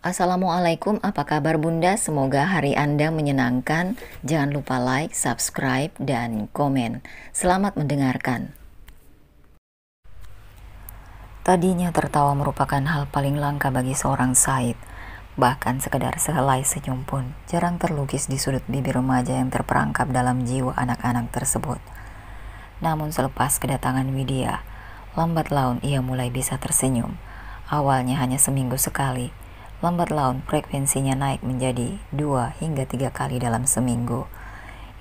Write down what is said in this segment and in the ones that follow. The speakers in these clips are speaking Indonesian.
Assalamualaikum, apa kabar Bunda? Semoga hari Anda menyenangkan. Jangan lupa like, subscribe, dan komen. Selamat mendengarkan. Tadinya tertawa merupakan hal paling langka bagi seorang Said. Bahkan sekedar sehelai senyum pun jarang terlukis di sudut bibir remaja yang terperangkap dalam jiwa anak-anak tersebut. Namun selepas kedatangan Widya, lambat laun ia mulai bisa tersenyum. Awalnya hanya seminggu sekali, lambat laun frekuensinya naik menjadi 2 hingga 3 kali dalam seminggu.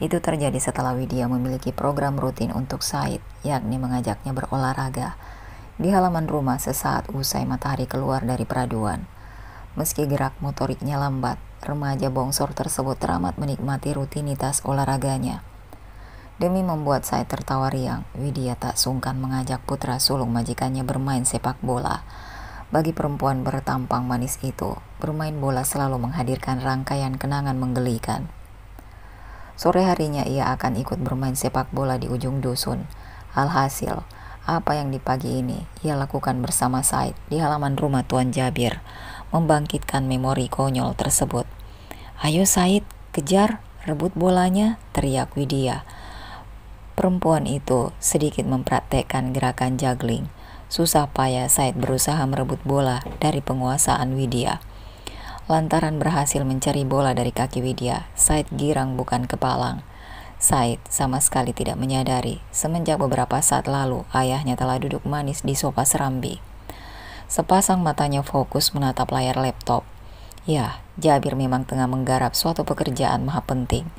Itu terjadi setelah Widya memiliki program rutin untuk Said, yakni mengajaknya berolahraga di halaman rumah sesaat usai matahari keluar dari peraduan. Meski gerak motoriknya lambat, remaja bongsor tersebut teramat menikmati rutinitas olahraganya. Demi membuat Said tertawa riang, Widya tak sungkan mengajak putra sulung majikannya bermain sepak bola. Bagi perempuan bertampang manis itu, bermain bola selalu menghadirkan rangkaian kenangan menggelikan. Sore harinya ia akan ikut bermain sepak bola di ujung dusun. Alhasil, apa yang di pagi ini ia lakukan bersama Said di halaman rumah Tuan Jabir membangkitkan memori konyol tersebut. "Ayo Said, kejar, rebut bolanya," teriak Widya. Perempuan itu sedikit mempraktekkan gerakan juggling. Susah payah Said berusaha merebut bola dari penguasaan Widya. Lantaran berhasil mencari bola dari kaki Widya, Said girang bukan kepalang. Said sama sekali tidak menyadari semenjak beberapa saat lalu ayahnya telah duduk manis di sofa serambi. Sepasang matanya fokus menatap layar laptop. Ya, Jabir memang tengah menggarap suatu pekerjaan maha penting,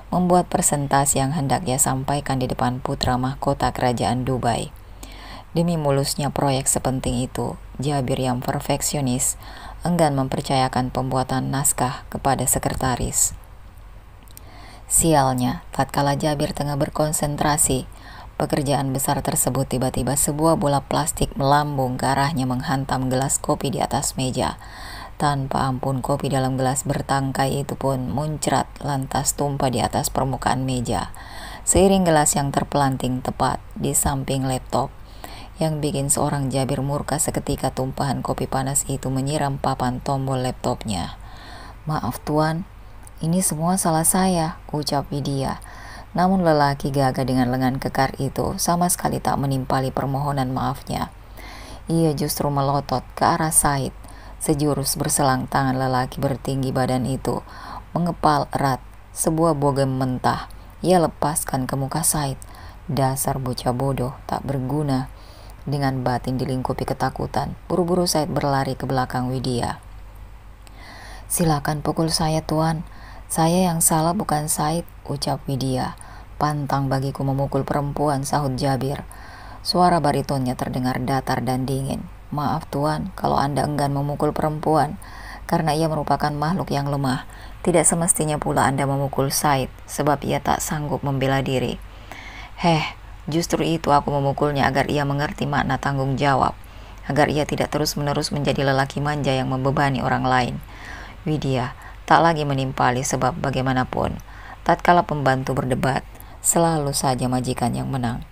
membuat presentasi yang hendak ia sampaikan di depan putra mahkota kerajaan Dubai. Demi mulusnya proyek sepenting itu, Jabir yang perfeksionis enggan mempercayakan pembuatan naskah kepada sekretaris. Sialnya, tatkala Jabir tengah berkonsentrasi, pekerjaan besar tersebut tiba-tiba sebuah bola plastik melambung ke arahnya menghantam gelas kopi di atas meja. Tanpa ampun kopi dalam gelas bertangkai itu pun muncrat lantas tumpah di atas permukaan meja, seiring gelas yang terpelanting tepat di samping laptop. Yang bikin seorang Jabir murka seketika tumpahan kopi panas itu menyiram papan tombol laptopnya. "Maaf Tuan, ini semua salah saya," ucap Widya. Namun lelaki gagah dengan lengan kekar itu sama sekali tak menimpali permohonan maafnya. Ia justru melotot ke arah Said. Sejurus berselang tangan lelaki bertinggi badan itu mengepal erat sebuah bogem mentah. Ia lepaskan ke muka Said. Dasar bocah bodoh tak berguna. Dengan batin dilingkupi ketakutan, buru-buru Said berlari ke belakang Widya. "Silakan pukul saya Tuan. Saya yang salah bukan Said," ucap Widya. "Pantang bagiku memukul perempuan," sahut Jabir. Suara baritonnya terdengar datar dan dingin. "Maaf Tuan, kalau Anda enggan memukul perempuan, karena ia merupakan makhluk yang lemah. Tidak semestinya pula Anda memukul Said, sebab ia tak sanggup membela diri." Justru itu aku memukulnya agar ia mengerti makna tanggung jawab, agar ia tidak terus-menerus menjadi lelaki manja yang membebani orang lain. Widya tak lagi menimpali sebab bagaimanapun, tatkala pembantu berdebat, selalu saja majikan yang menang.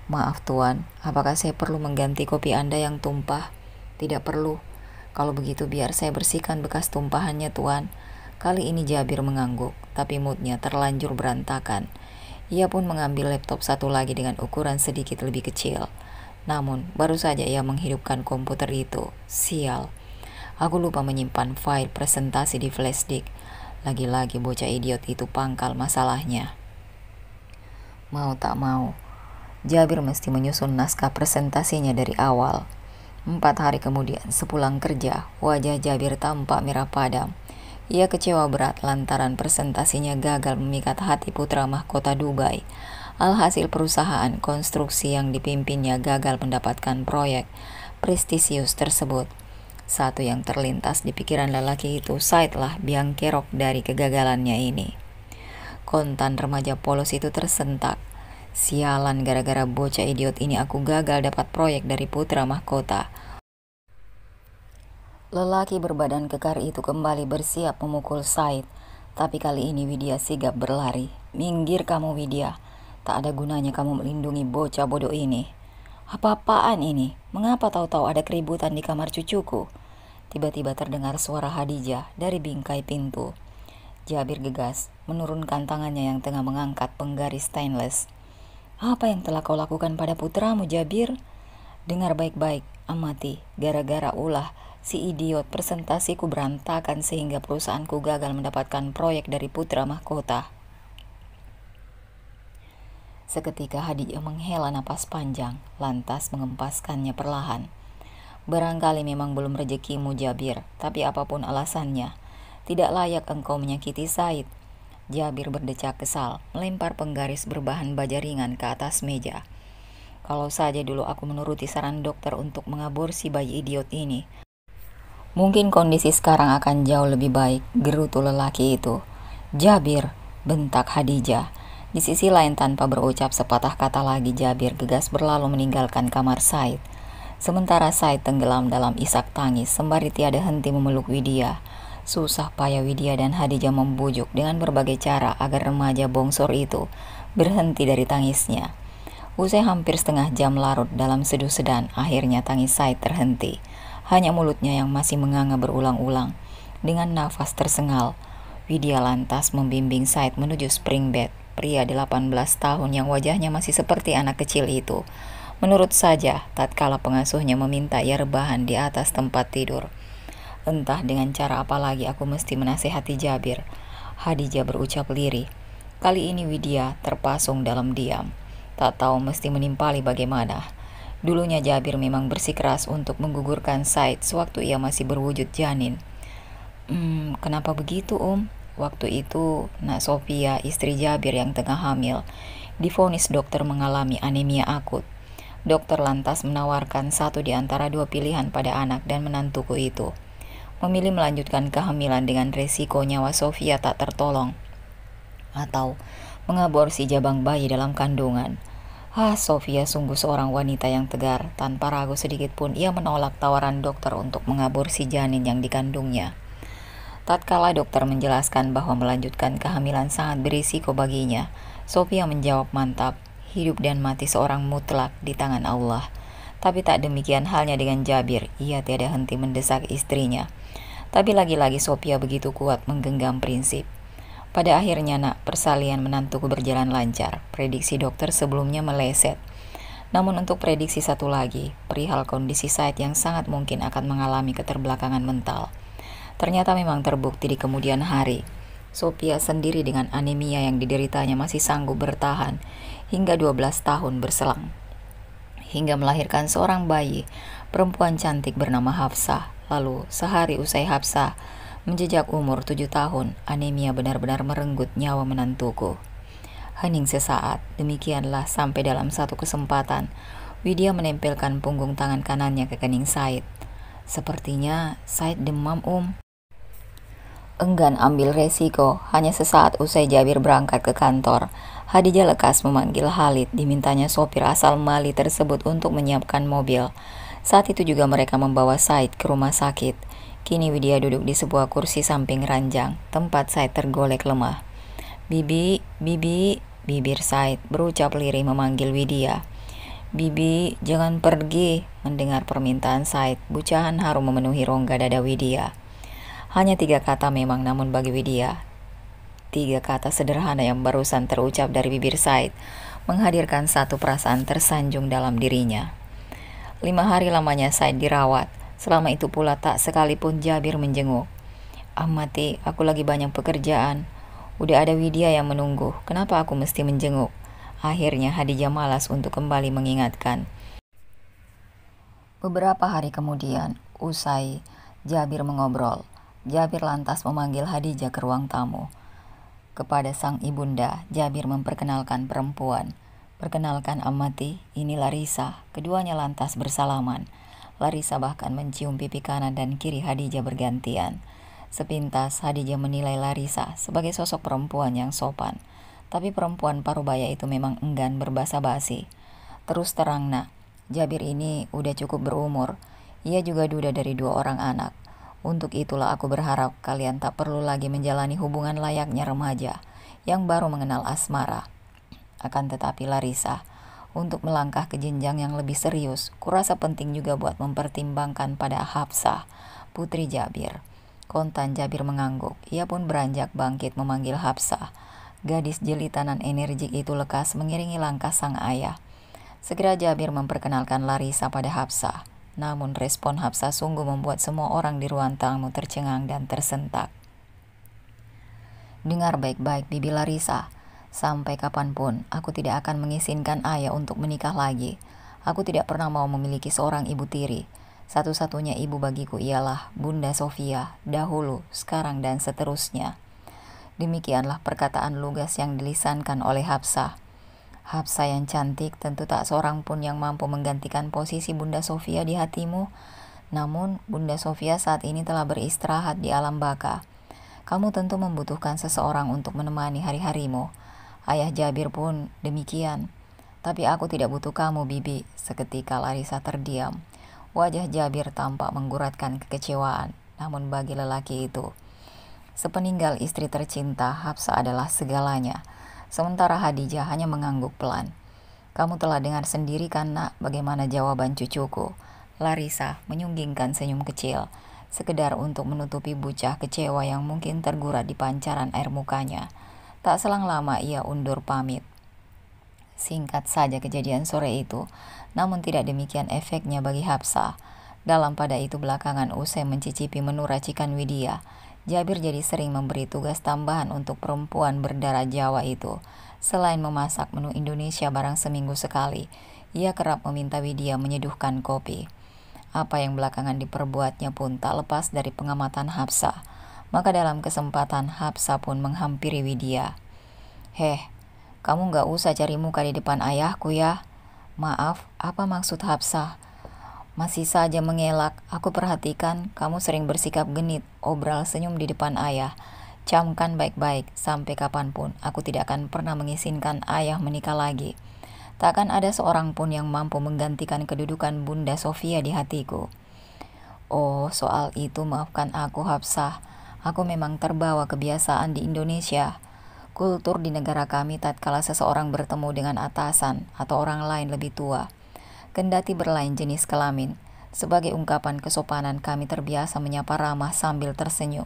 "Maaf Tuan, apakah saya perlu mengganti kopi Anda yang tumpah?" "Tidak perlu. Kalau begitu biar saya bersihkan bekas tumpahannya Tuan." Kali ini Jabir mengangguk, tapi moodnya terlanjur berantakan. Ia pun mengambil laptop satu lagi dengan ukuran sedikit lebih kecil. Namun, baru saja ia menghidupkan komputer itu. Sial, aku lupa menyimpan file presentasi di flash disk. Lagi-lagi bocah idiot itu pangkal masalahnya. Mau tak mau, Jabir mesti menyusun naskah presentasinya dari awal. 4 hari kemudian, sepulang kerja, wajah Jabir tampak merah padam. Ia kecewa berat lantaran presentasinya gagal memikat hati putra mahkota Dubai. Alhasil perusahaan konstruksi yang dipimpinnya gagal mendapatkan proyek prestisius tersebut. Satu yang terlintas di pikiran lelaki itu, Said lah biang kerok dari kegagalannya ini. Kontan remaja polos itu tersentak. Sialan, gara-gara bocah idiot ini aku gagal dapat proyek dari putra mahkota. Lelaki berbadan kekar itu kembali bersiap memukul Said, tapi kali ini Widya sigap berlari. "Minggir kamu Widya, tak ada gunanya kamu melindungi bocah bodoh ini." "Apa-apaan ini? Mengapa tahu-tahu ada keributan di kamar cucuku?" Tiba-tiba terdengar suara Hadijah dari bingkai pintu. Jabir gegas menurunkan tangannya yang tengah mengangkat penggaris stainless. "Apa yang telah kau lakukan pada putramu, Jabir? Dengar baik-baik, amati, gara-gara ulah si idiot presentasiku berantakan sehingga perusahaanku gagal mendapatkan proyek dari putra mahkota." Seketika Hadijah menghela napas panjang, lantas mengempaskannya perlahan. "Barangkali memang belum rezekimu, Jabir, tapi apapun alasannya, tidak layak engkau menyakiti Said." Jabir berdecak kesal, melempar penggaris berbahan baja ringan ke atas meja. "Kalau saja dulu aku menuruti saran dokter untuk mengaborsi bayi idiot ini, mungkin kondisi sekarang akan jauh lebih baik," gerutu lelaki itu. "Jabir," bentak Hadijah. Di sisi lain tanpa berucap sepatah kata lagi, Jabir gegas berlalu meninggalkan kamar Said. Sementara Said tenggelam dalam isak tangis sembari tiada henti memeluk Widya. Susah payah Widya dan Hadijah membujuk dengan berbagai cara agar remaja bongsor itu berhenti dari tangisnya. Usai hampir setengah jam larut dalam seduh sedan, akhirnya tangis Said terhenti. Hanya mulutnya yang masih menganga berulang-ulang. Dengan nafas tersengal, Widya lantas membimbing Said menuju spring bed. Pria 18 tahun yang wajahnya masih seperti anak kecil itu menurut saja tatkala pengasuhnya meminta ia rebahan di atas tempat tidur. "Entah dengan cara apa lagi aku mesti menasehati Jabir," Hadijah berucap lirih. Kali ini Widya terpasung dalam diam, tak tahu mesti menimpali bagaimana. Dulunya Jabir memang bersikeras untuk menggugurkan Said sewaktu ia masih berwujud janin. Kenapa begitu, Waktu itu, Nak Sofia, istri Jabir yang tengah hamil, divonis dokter mengalami anemia akut. Dokter lantas menawarkan satu di antara dua pilihan pada anak dan menantuku itu. Memilih melanjutkan kehamilan dengan resiko nyawa Sofia tak tertolong, atau mengaborsi jabang bayi dalam kandungan. Sofia sungguh seorang wanita yang tegar. Tanpa ragu sedikit pun ia menolak tawaran dokter untuk mengaborsi janin yang dikandungnya. Tatkala dokter menjelaskan bahwa melanjutkan kehamilan sangat berisiko baginya, Sofia menjawab mantap, hidup dan mati seorang mutlak di tangan Allah. Tapi tak demikian halnya dengan Jabir, ia tiada henti mendesak istrinya. Tapi lagi-lagi Sofia begitu kuat menggenggam prinsip. Pada akhirnya persalinan menantuku berjalan lancar. Prediksi dokter sebelumnya meleset. Namun untuk prediksi satu lagi, perihal kondisi Said yang sangat mungkin akan mengalami keterbelakangan mental, ternyata memang terbukti di kemudian hari. Sofia sendiri dengan anemia yang dideritanya masih sanggup bertahan hingga 12 tahun berselang, hingga melahirkan seorang bayi perempuan cantik bernama Hafsah. Lalu sehari usai Hafsah menjejak umur 7 tahun, anemia benar-benar merenggut nyawa menantuku. Hening sesaat, demikianlah sampai dalam satu kesempatan Widya menempelkan punggung tangan kanannya ke kening Said. "Sepertinya Said demam, Enggan ambil resiko. Hanya sesaat usai Jabir berangkat ke kantor, Hadijah lekas memanggil Khalid. Dimintanya sopir asal Mali tersebut untuk menyiapkan mobil. Saat itu juga mereka membawa Said ke rumah sakit. Kini Widya duduk di sebuah kursi samping ranjang, tempat Said tergolek lemah. Bibi, bibir Said berucap lirih memanggil Widya. "Bibi, jangan pergi." Mendengar permintaan Said, bucahan harum memenuhi rongga dada Widya. Hanya 3 kata memang, namun bagi Widya, 3 kata sederhana yang barusan terucap dari bibir Said menghadirkan satu perasaan tersanjung dalam dirinya. 5 hari lamanya Said dirawat. Selama itu pula tak sekalipun Jabir menjenguk. "Amati, aku lagi banyak pekerjaan. Udah ada Widya yang menunggu. Kenapa aku mesti menjenguk?" Akhirnya Hadijah malas untuk kembali mengingatkan. Beberapa hari kemudian, usai Jabir mengobrol, Jabir lantas memanggil Hadijah ke ruang tamu. Kepada sang ibunda, Jabir memperkenalkan perempuan. "Perkenalkan amati, ini Larissa." Keduanya lantas bersalaman. Larissa bahkan mencium pipi kanan dan kiri Hadijah bergantian. Sepintas Hadijah menilai Larissa sebagai sosok perempuan yang sopan. Tapi perempuan parubaya itu memang enggan berbasa-basi. "Terus terang Jabir ini udah cukup berumur. Ia juga duda dari 2 orang anak. Untuk itulah aku berharap kalian tak perlu lagi menjalani hubungan layaknya remaja yang baru mengenal asmara. Akan tetapi Larissa, untuk melangkah ke jenjang yang lebih serius, kurasa penting juga buat mempertimbangkan pada Hafsah. putri Jabir. Kontan Jabir mengangguk. Ia pun beranjak bangkit memanggil Hafsah. Gadis jelitanan energik itu lekas mengiringi langkah sang ayah. Segera Jabir memperkenalkan Larissa pada Hafsah. Namun respon Hafsah sungguh membuat semua orang di ruang tamu tercengang dan tersentak. Dengar baik-baik Bibi Larissa. Sampai kapanpun aku tidak akan mengizinkan ayah untuk menikah lagi. Aku tidak pernah mau memiliki seorang ibu tiri. Satu-satunya ibu bagiku ialah Bunda Sofia, dahulu, sekarang, dan seterusnya. Demikianlah perkataan lugas yang dilisankan oleh Hafsah. Hafsah yang cantik, tentu tak seorang pun yang mampu menggantikan posisi Bunda Sofia di hatimu. Namun, Bunda Sofia saat ini telah beristirahat di alam baka. Kamu tentu membutuhkan seseorang untuk menemani hari-harimu. Ayah Jabir pun demikian. Tapi aku tidak butuh kamu, Bibi. Seketika Larissa terdiam. Wajah Jabir tampak mengguratkan kekecewaan. Namun bagi lelaki itu, sepeninggal istri tercinta, Hafsah adalah segalanya. Sementara Hadijah hanya mengangguk pelan. Kamu telah dengar sendiri kan, Nak, bagaimana jawaban cucuku? Larissa menyunggingkan senyum kecil, sekedar untuk menutupi bucah kecewa yang mungkin tergurat di pancaran air mukanya. Tak selang lama ia undur pamit. Singkat saja kejadian sore itu, namun tidak demikian efeknya bagi Hafsah. Dalam pada itu belakangan usai mencicipi menu racikan Widya, Jabir jadi sering memberi tugas tambahan untuk perempuan berdarah Jawa itu. Selain memasak menu Indonesia barang seminggu sekali, ia kerap meminta Widya menyeduhkan kopi. Apa yang belakangan diperbuatnya pun tak lepas dari pengamatan Hafsah. Maka dalam kesempatan Hafsah pun menghampiri Widya. Kamu gak usah cari muka di depan ayahku ya. Maaf, apa maksud Hafsah? Masih saja mengelak. Aku perhatikan kamu sering bersikap genit, obral senyum di depan ayah. Camkan baik-baik, sampai kapanpun aku tidak akan pernah mengizinkan ayah menikah lagi. Takkan ada seorang pun yang mampu menggantikan kedudukan Bunda Sofia di hatiku. Oh, soal itu maafkan aku, Hafsah. Aku memang terbawa kebiasaan di Indonesia. Kultur di negara kami tatkala seseorang bertemu dengan atasan atau orang lain lebih tua, kendati berlain jenis kelamin, sebagai ungkapan kesopanan kami terbiasa menyapa ramah sambil tersenyum.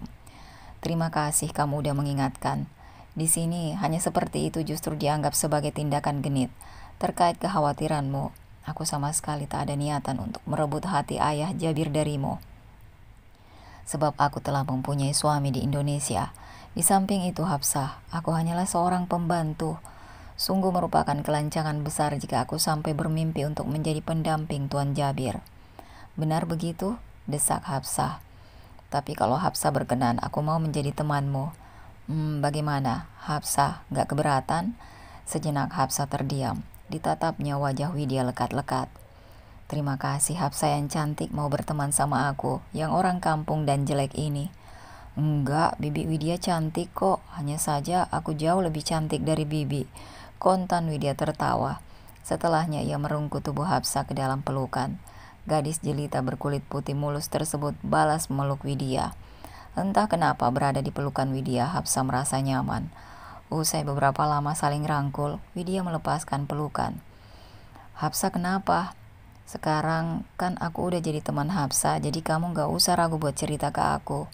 Terima kasih kamu udah mengingatkan. Di sini hanya seperti itu justru dianggap sebagai tindakan genit. Terkait kekhawatiranmu, aku sama sekali tak ada niatan untuk merebut hati ayah Jabir darimu. Sebab aku telah mempunyai suami di Indonesia. Di samping itu Hafsah, aku hanyalah seorang pembantu. Sungguh merupakan kelancangan besar jika aku sampai bermimpi untuk menjadi pendamping Tuan Jabir. Benar begitu? Desak Hafsah. Tapi kalau Hafsah berkenan, aku mau menjadi temanmu. Bagaimana? Hafsah gak keberatan? Sejenak Hafsah terdiam. Ditatapnya wajah Widya lekat-lekat. Terima kasih Hafsah yang cantik mau berteman sama aku, yang orang kampung dan jelek ini. Enggak, Bibi Widya cantik kok. Hanya saja aku jauh lebih cantik dari Bibi. Kontan Widya tertawa. Setelahnya ia merungkut tubuh Hafsah ke dalam pelukan. Gadis jelita berkulit putih mulus tersebut balas memeluk Widya. Entah kenapa berada di pelukan Widya, Hafsah merasa nyaman. Usai beberapa lama saling rangkul, Widya melepaskan pelukan. Hafsah kenapa? Sekarang kan aku udah jadi teman Hafsah, jadi kamu gak usah ragu buat cerita ke aku.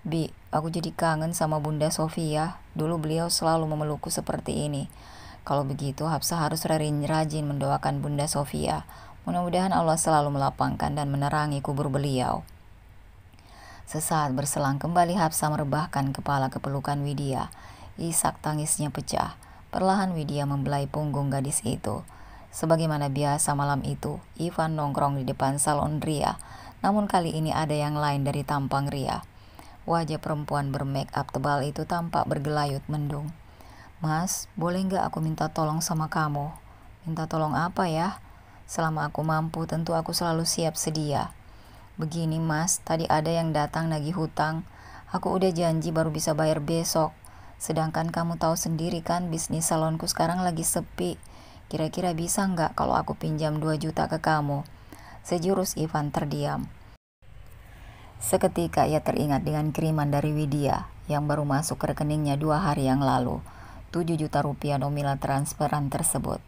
Bi, aku jadi kangen sama Bunda Sofia. Dulu beliau selalu memelukku seperti ini. Kalau begitu, Hafsah harus rajin mendoakan Bunda Sofia. Mudah-mudahan Allah selalu melapangkan dan menerangi kubur beliau. Sesaat berselang kembali Hafsah merebahkan kepala ke pelukan Widya. Isak tangisnya pecah. Perlahan Widya membelai punggung gadis itu. Sebagaimana biasa malam itu, Ivan nongkrong di depan salon Ria. Namun kali ini ada yang lain dari tampang Ria. Wajah perempuan bermake up tebal itu tampak bergelayut mendung. Mas, boleh nggak aku minta tolong sama kamu? Minta tolong apa ya? Selama aku mampu, tentu aku selalu siap sedia. Begini mas, tadi ada yang datang nagih hutang. Aku udah janji baru bisa bayar besok. Sedangkan kamu tahu sendiri kan bisnis salonku sekarang lagi sepi. Kira-kira bisa nggak kalau aku pinjam 2 juta ke kamu? Sejurus Ivan terdiam. Seketika ia teringat dengan kiriman dari Widya yang baru masuk ke rekeningnya 2 hari yang lalu. 7 juta rupiah nominal transferan tersebut.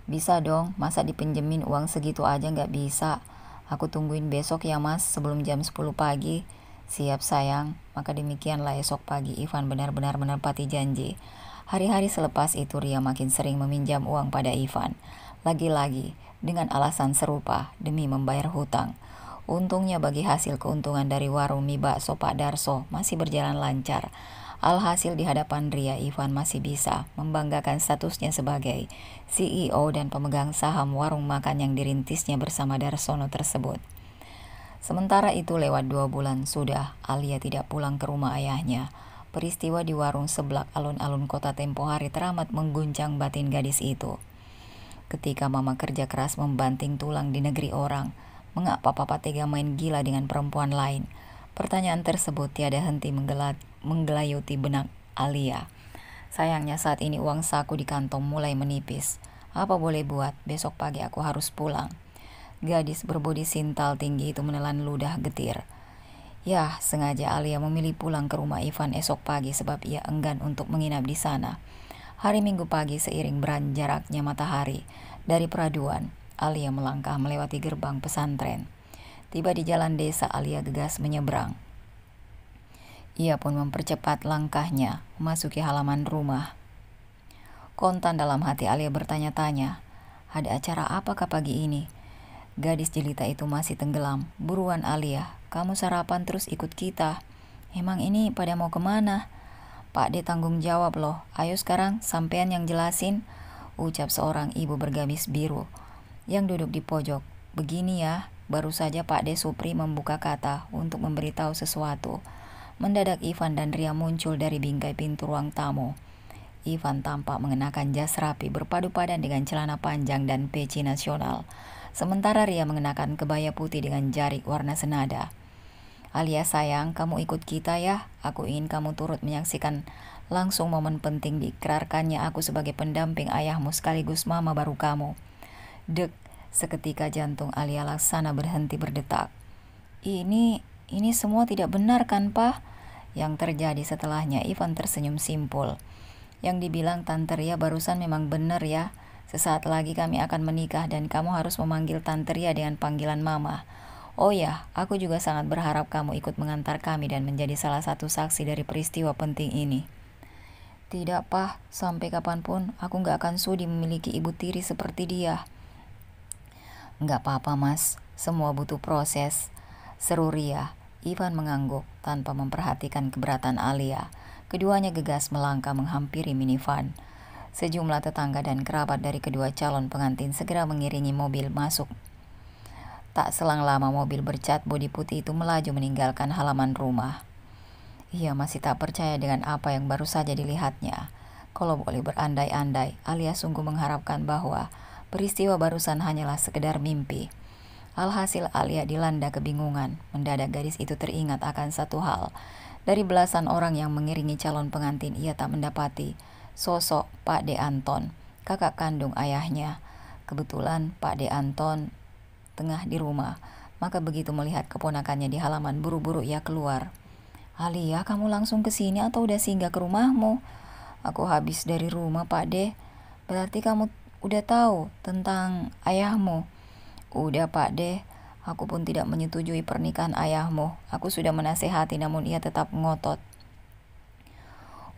Bisa dong, masa dipinjemin uang segitu aja nggak bisa? Aku tungguin besok ya mas, sebelum jam 10 pagi. Siap sayang, maka demikianlah esok pagi Ivan benar-benar menepati janji. Hari-hari selepas itu Ria makin sering meminjam uang pada Ivan. Lagi-lagi dengan alasan serupa demi membayar hutang. Untungnya bagi hasil keuntungan dari warung mie bakso Pak Darso masih berjalan lancar. Alhasil di hadapan Ria, Ivan masih bisa membanggakan statusnya sebagai CEO dan pemegang saham warung makan yang dirintisnya bersama Darsono tersebut. Sementara itu lewat 2 bulan sudah Alia tidak pulang ke rumah ayahnya. Peristiwa di warung seblak alun-alun kota tempo hari teramat mengguncang batin gadis itu. Ketika mama kerja keras membanting tulang di negeri orang, mengapa papa tega main gila dengan perempuan lain? Pertanyaan tersebut tiada henti menggelayuti benak Alia. Sayangnya saat ini uang saku di kantong mulai menipis. Apa boleh buat, besok pagi aku harus pulang. Gadis berbodi sintal tinggi itu menelan ludah getir. Ya, sengaja Alia memilih pulang ke rumah Ivan esok pagi sebab ia enggan untuk menginap di sana. Hari Minggu pagi seiring beranjaknya matahari dari peraduan, Alia melangkah melewati gerbang pesantren. Tiba di jalan desa, Alia gegas menyeberang. Ia pun mempercepat langkahnya memasuki halaman rumah. Kontan dalam hati Alia bertanya-tanya, ada acara apakah pagi ini? Gadis jelita itu masih tenggelam. Buruan Alia, kamu sarapan terus ikut kita. Emang ini pada mau kemana? Pak D tanggung jawab loh. Ayo sekarang sampean yang jelasin, ucap seorang ibu bergamis biru yang duduk di pojok. Begini ya, baru saja Pak D Supri membuka kata untuk memberitahu sesuatu. Mendadak Ivan dan Ria muncul dari bingkai pintu ruang tamu. Ivan tampak mengenakan jas rapi berpadu padan dengan celana panjang dan peci nasional. Sementara Ria mengenakan kebaya putih dengan jarik warna senada. Alia sayang, kamu ikut kita ya. Aku ingin kamu turut menyaksikan langsung momen penting diikrarkannya aku sebagai pendamping ayahmu sekaligus mama baru kamu. Dek, seketika jantung Alia laksana berhenti berdetak. Ini semua tidak benar kan, Pak? Yang terjadi setelahnya Ivan tersenyum simpul. Yang dibilang Tante Ria barusan memang benar ya. Sesaat lagi kami akan menikah dan kamu harus memanggil Tante Ria dengan panggilan Mama. Oh ya, aku juga sangat berharap kamu ikut mengantar kami dan menjadi salah satu saksi dari peristiwa penting ini. Tidak, Pak. Sampai kapanpun aku gak akan sudi memiliki ibu tiri seperti dia. Gak apa-apa, Mas. Semua butuh proses. Seru Ria. Ivan mengangguk tanpa memperhatikan keberatan Alia. Keduanya gegas melangkah menghampiri minivan. Sejumlah tetangga dan kerabat dari kedua calon pengantin segera mengiringi mobil masuk. Tak selang lama mobil bercat bodi putih itu melaju meninggalkan halaman rumah. Ia masih tak percaya dengan apa yang baru saja dilihatnya. Kalau boleh berandai-andai, Alia sungguh mengharapkan bahwa peristiwa barusan hanyalah sekedar mimpi. Alhasil Alia dilanda kebingungan. Mendadak gadis itu teringat akan satu hal. Dari belasan orang yang mengiringi calon pengantin, ia tak mendapati sosok Pak D. Anton, kakak kandung ayahnya. Kebetulan Pak D. Anton tengah di rumah, maka begitu melihat keponakannya di halaman buru-buru ia keluar. Alia, kamu langsung ke sini atau udah singgah ke rumahmu? Aku habis dari rumah Pak D. Berarti kamu udah tahu tentang ayahmu? Udah Pak D. Aku pun tidak menyetujui pernikahan ayahmu. Aku sudah menasehati namun ia tetap ngotot.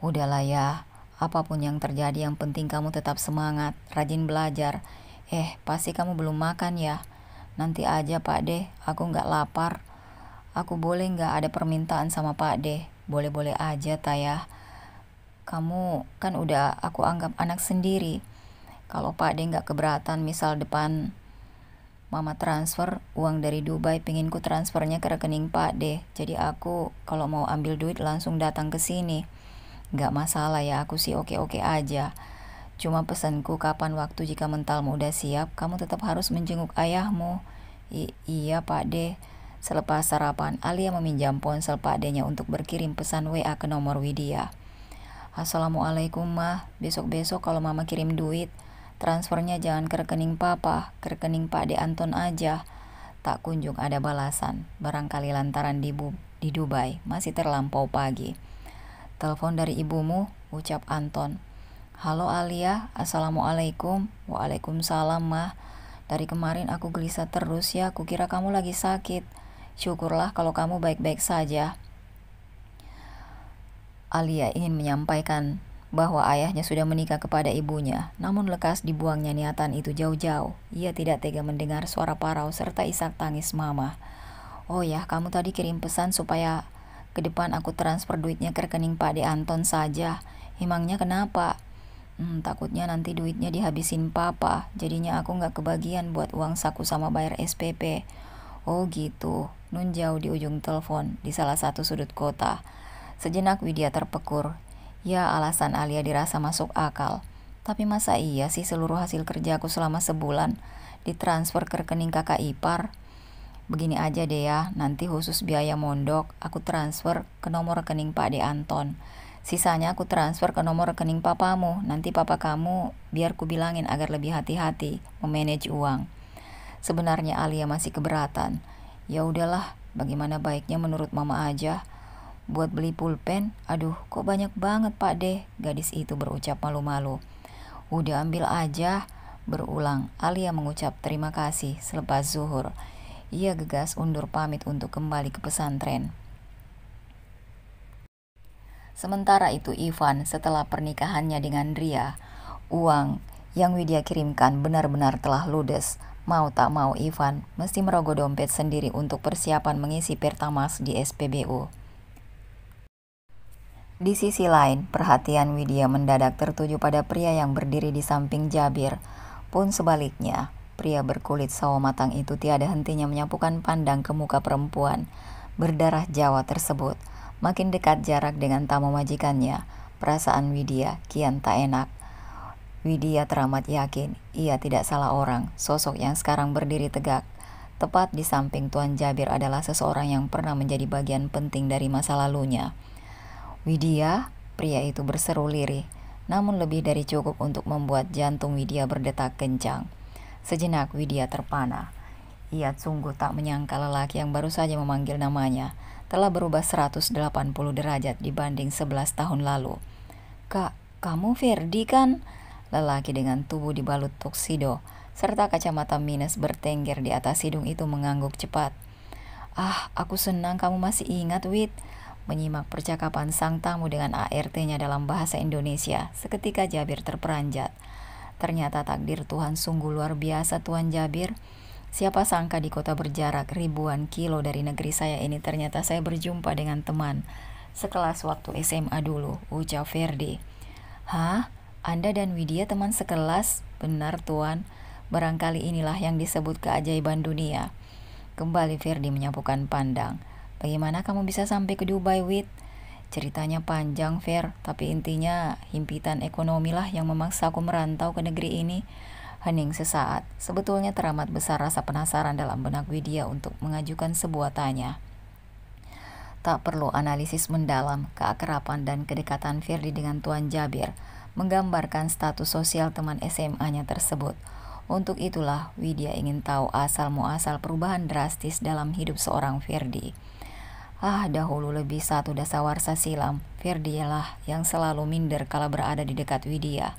Udahlah ya. Apapun yang terjadi yang penting kamu tetap semangat, rajin belajar. Pasti kamu belum makan ya? Nanti aja Pak D, aku gak lapar. Aku boleh gak ada permintaan sama Pak D? Boleh-boleh aja Tayah. Kamu kan udah aku anggap anak sendiri. Kalau Pak D gak keberatan misal depan Mama transfer uang dari Dubai, pengen ku transfernya ke rekening Pak D. Jadi aku kalau mau ambil duit langsung datang ke sini. Gak masalah ya, aku sih oke-oke aja. Cuma pesanku kapan waktu jika mentalmu udah siap, kamu tetap harus menjenguk ayahmu. Iya Pak D. Selepas sarapan, Alia meminjam ponsel Pak D-nya untuk berkirim pesan WA ke nomor Widya. Assalamualaikum Mah, besok-besok kalau Mama kirim duit, transfernya jangan ke rekening Papa, ke rekening Pak D Anton aja. Tak kunjung ada balasan, barangkali lantaran di Dubai masih terlampau pagi. Telepon dari ibumu, ucap Anton. Halo Alia, assalamualaikum. Waalaikumsalam Mah. Dari kemarin aku gelisah terus ya, kukira kamu lagi sakit. Syukurlah kalau kamu baik-baik saja. Alia ingin menyampaikan bahwa ayahnya sudah menikah kepada ibunya, namun lekas dibuangnya niatan itu jauh-jauh. Ia tidak tega mendengar suara parau serta isak tangis mama. Oh ya, kamu tadi kirim pesan supaya ke depan aku transfer duitnya ke rekening Pak De Anton saja. Emangnya kenapa? Takutnya nanti duitnya dihabisin papa, jadinya aku nggak kebagian buat uang saku sama bayar SPP. Oh gitu, Nun jauh di ujung telepon, di salah satu sudut kota. Sejenak Widya terpekur. Ya, alasan Alia dirasa masuk akal. Tapi masa iya sih seluruh hasil kerjaku selama sebulan ditransfer ke rekening kakak ipar? Begini aja deh ya, nanti khusus biaya mondok, aku transfer ke nomor rekening Pak De Anton. Sisanya aku transfer ke nomor rekening papamu. Nanti papa kamu biar ku bilangin agar lebih hati-hati memanage uang. Sebenarnya Alia masih keberatan. Ya udahlah, bagaimana baiknya menurut mama aja. Buat beli pulpen, aduh kok banyak banget Pak De, gadis itu berucap malu-malu. Udah ambil aja. Berulang, Alia mengucap terima kasih selepas zuhur. Ia gegas undur pamit untuk kembali ke pesantren. Sementara itu Ivan setelah pernikahannya dengan Ria, uang yang Widya kirimkan benar-benar telah ludes. Mau tak mau Ivan mesti merogoh dompet sendiri untuk persiapan mengisi Pertamax di SPBU. Di sisi lain, perhatian Widya mendadak tertuju pada pria yang berdiri di samping Jabir. Pun sebaliknya, pria berkulit sawo matang itu tiada hentinya menyapukan pandang ke muka perempuan berdarah Jawa tersebut. Makin dekat jarak dengan tamu majikannya, perasaan Widya kian tak enak. Widya teramat yakin ia tidak salah orang. Sosok yang sekarang berdiri tegak tepat di samping Tuan Jabir adalah seseorang yang pernah menjadi bagian penting dari masa lalunya. Widya, pria itu berseru lirih, namun lebih dari cukup untuk membuat jantung Widya berdetak kencang. Sejenak Widya terpana. Ia sungguh tak menyangka lelaki yang baru saja memanggil namanya telah berubah 180 derajat dibanding 11 tahun lalu. Kak, kamu Ferdi kan? Lelaki dengan tubuh dibalut tuxedo serta kacamata minus bertengger di atas hidung itu mengangguk cepat. Ah, aku senang kamu masih ingat, Wid. Menyimak percakapan sang tamu dengan ART-nya dalam bahasa Indonesia, seketika Jabir terperanjat. Ternyata takdir Tuhan sungguh luar biasa, Tuan Jabir. Siapa sangka di kota berjarak ribuan kilo dari negeri saya ini ternyata saya berjumpa dengan teman sekelas waktu SMA dulu, ucap Ferdi. Hah? Anda dan Widya teman sekelas? Benar Tuan, barangkali inilah yang disebut keajaiban dunia. Kembali Ferdi menyapukan pandang. Bagaimana kamu bisa sampai ke Dubai, Wid? Ceritanya panjang, Fer, tapi intinya himpitan ekonomi lah yang memaksa aku merantau ke negeri ini. Hening sesaat, sebetulnya teramat besar rasa penasaran dalam benak Widya untuk mengajukan sebuah tanya. Tak perlu analisis mendalam, keakraban dan kedekatan Ferdi dengan Tuan Jabir menggambarkan status sosial teman SMA-nya tersebut. Untuk itulah Widya ingin tahu asal muasal perubahan drastis dalam hidup seorang Ferdi. Dahulu lebih satu dasawarsa silam, Ferdi lah yang selalu minder kala berada di dekat Widya.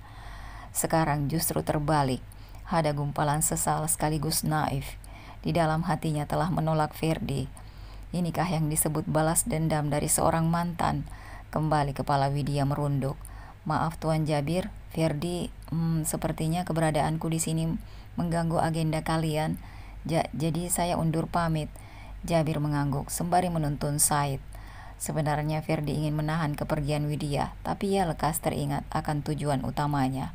Sekarang justru terbalik, ada gumpalan sesal sekaligus naif. Di dalam hatinya telah menolak Ferdi. Inikah yang disebut balas dendam dari seorang mantan? Kembali kepala Widya merunduk. Maaf Tuan Jabir, Ferdi, sepertinya keberadaanku di sini mengganggu agenda kalian. Jadi saya undur pamit. Jabir mengangguk sembari menuntun Said. Sebenarnya Ferdi ingin menahan kepergian Widya, tapi ia lekas teringat akan tujuan utamanya.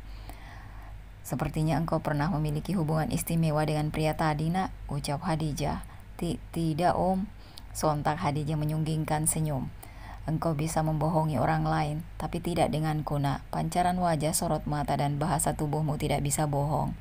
Sepertinya engkau pernah memiliki hubungan istimewa dengan pria tadi, nak, ucap Hadijah. Tidak, Om. Sontak Hadijah menyunggingkan senyum. Engkau bisa membohongi orang lain, tapi tidak denganku, nak. Pancaran wajah, sorot mata, dan bahasa tubuhmu tidak bisa bohong.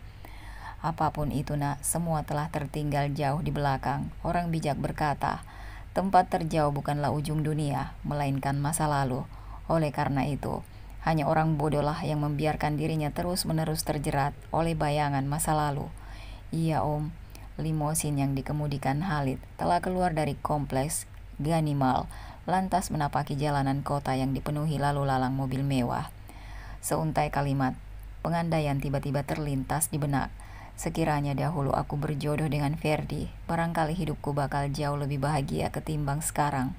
Apapun itu, nak, semua telah tertinggal jauh di belakang. Orang bijak berkata, tempat terjauh bukanlah ujung dunia, melainkan masa lalu. Oleh karena itu, hanya orang bodohlah yang membiarkan dirinya terus-menerus terjerat oleh bayangan masa lalu. Iya, Om. Limosin yang dikemudikan Khalid telah keluar dari kompleks Ganimal, lantas menapaki jalanan kota yang dipenuhi lalu lalang mobil mewah. Seuntai kalimat pengandaian tiba-tiba terlintas di benak. Sekiranya dahulu aku berjodoh dengan Ferdi, barangkali hidupku bakal jauh lebih bahagia ketimbang sekarang.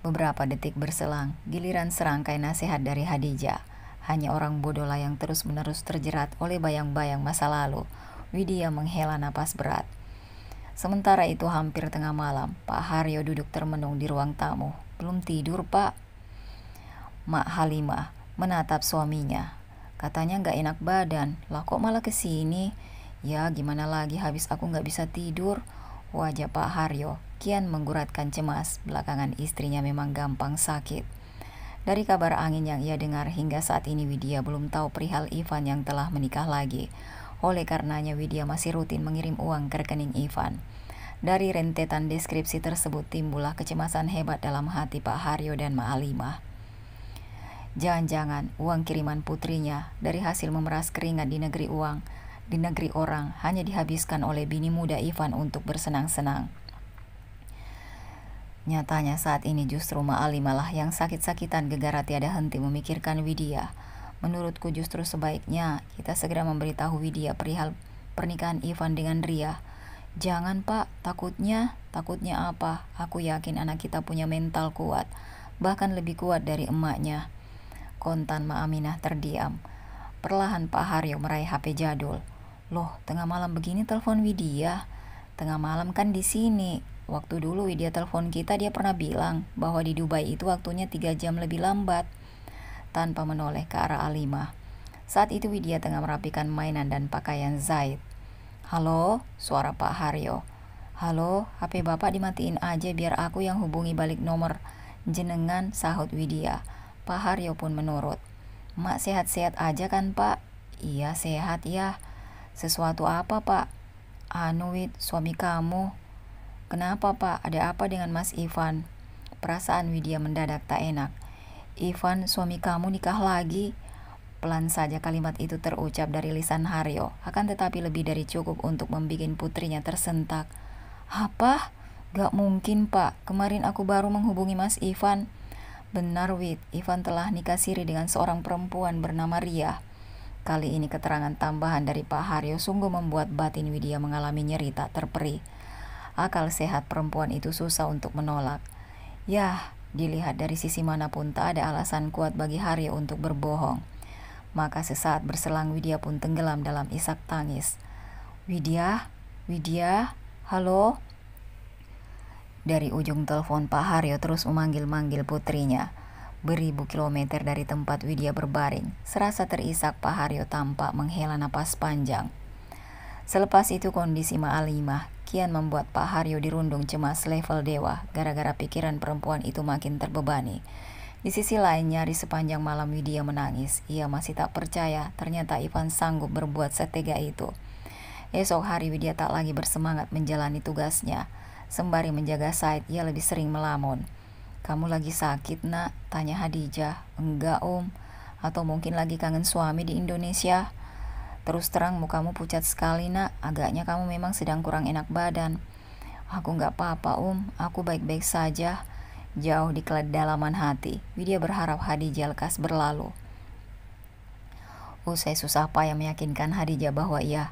Beberapa detik berselang, giliran serangkai nasihat dari Hadijah. Hanya orang bodoh lah yang terus-menerus terjerat oleh bayang-bayang masa lalu. Widya menghela napas berat. Sementara itu hampir tengah malam, Pak Haryo duduk termenung di ruang tamu. Belum tidur, Pak. Mak Halimah menatap suaminya. Katanya gak enak badan, lah kok malah kesini? Ya gimana lagi, habis aku gak bisa tidur. Wajah Pak Haryo kian mengguratkan cemas, belakangan istrinya memang gampang sakit. Dari kabar angin yang ia dengar hingga saat ini Widya belum tahu perihal Ivan yang telah menikah lagi. Oleh karenanya Widya masih rutin mengirim uang ke rekening Ivan. Dari rentetan deskripsi tersebut timbullah kecemasan hebat dalam hati Pak Haryo dan Mak Halimah. Jangan-jangan uang kiriman putrinya dari hasil memeras keringat di negeri orang hanya dihabiskan oleh bini muda Ivan untuk bersenang-senang. Nyatanya saat ini justru Mak Halimah lah yang sakit-sakitan gegara tiada henti memikirkan Widya. Menurutku justru sebaiknya kita segera memberitahu Widya perihal pernikahan Ivan dengan Ria. Jangan, Pak, takutnya apa? Aku yakin anak kita punya mental kuat, bahkan lebih kuat dari emaknya. Kontan Mak Aminah terdiam. Perlahan Pak Haryo meraih HP jadul. Loh, tengah malam begini telepon Widya. Tengah malam kan di sini. Waktu dulu Widya telepon kita dia pernah bilang bahwa di Dubai itu waktunya 3 jam lebih lambat. Tanpa menoleh ke arah Halimah. Saat itu Widya tengah merapikan mainan dan pakaian Zaid. Halo, suara Pak Haryo. Halo, HP Bapak dimatiin aja biar aku yang hubungi balik nomor jenengan, sahut Widya. Pak Haryo pun menurut. Mak sehat-sehat aja kan, Pak? Iya sehat ya. Sesuatu apa, Pak? Wid, suami kamu. Kenapa, Pak? Ada apa dengan Mas Ivan? Perasaan Widya mendadak tak enak. Ivan, suami kamu nikah lagi. Pelan saja kalimat itu terucap dari lisan Haryo, akan tetapi lebih dari cukup untuk membuat putrinya tersentak. Apa? Gak mungkin, Pak. Kemarin aku baru menghubungi Mas Ivan. Benar, Wid, Ivan telah nikah siri dengan seorang perempuan bernama Ria. Kali ini keterangan tambahan dari Pak Haryo sungguh membuat batin Widya mengalami nyeri tak terperi. Akal sehat perempuan itu susah untuk menolak. Yah, dilihat dari sisi manapun tak ada alasan kuat bagi Haryo untuk berbohong. Maka sesaat berselang Widya pun tenggelam dalam isak tangis. Widya, halo? Dari ujung telepon Pak Haryo terus memanggil-manggil putrinya. Beribu kilometer dari tempat Widya berbaring, serasa terisak Pak Haryo tampak menghela napas panjang. Selepas itu kondisi Mak Halimah kian membuat Pak Haryo dirundung cemas level dewa gara-gara pikiran perempuan itu makin terbebani. Di sisi lain nyari sepanjang malam Widya menangis. Ia masih tak percaya ternyata Ivan sanggup berbuat setega itu. Esok hari Widya tak lagi bersemangat menjalani tugasnya. Sembari menjaga Said, ia lebih sering melamun. Kamu lagi sakit, Nak? Tanya Hadijah. Enggak, Om. Atau mungkin lagi kangen suami di Indonesia? Terus terang mukamu pucat sekali, Nak. Agaknya kamu memang sedang kurang enak badan. Aku enggak apa-apa, Om. Aku baik-baik saja. Jauh di kedalaman hati, Widya berharap Hadijah lekas berlalu. Usai susah payah meyakinkan Hadijah bahwa ia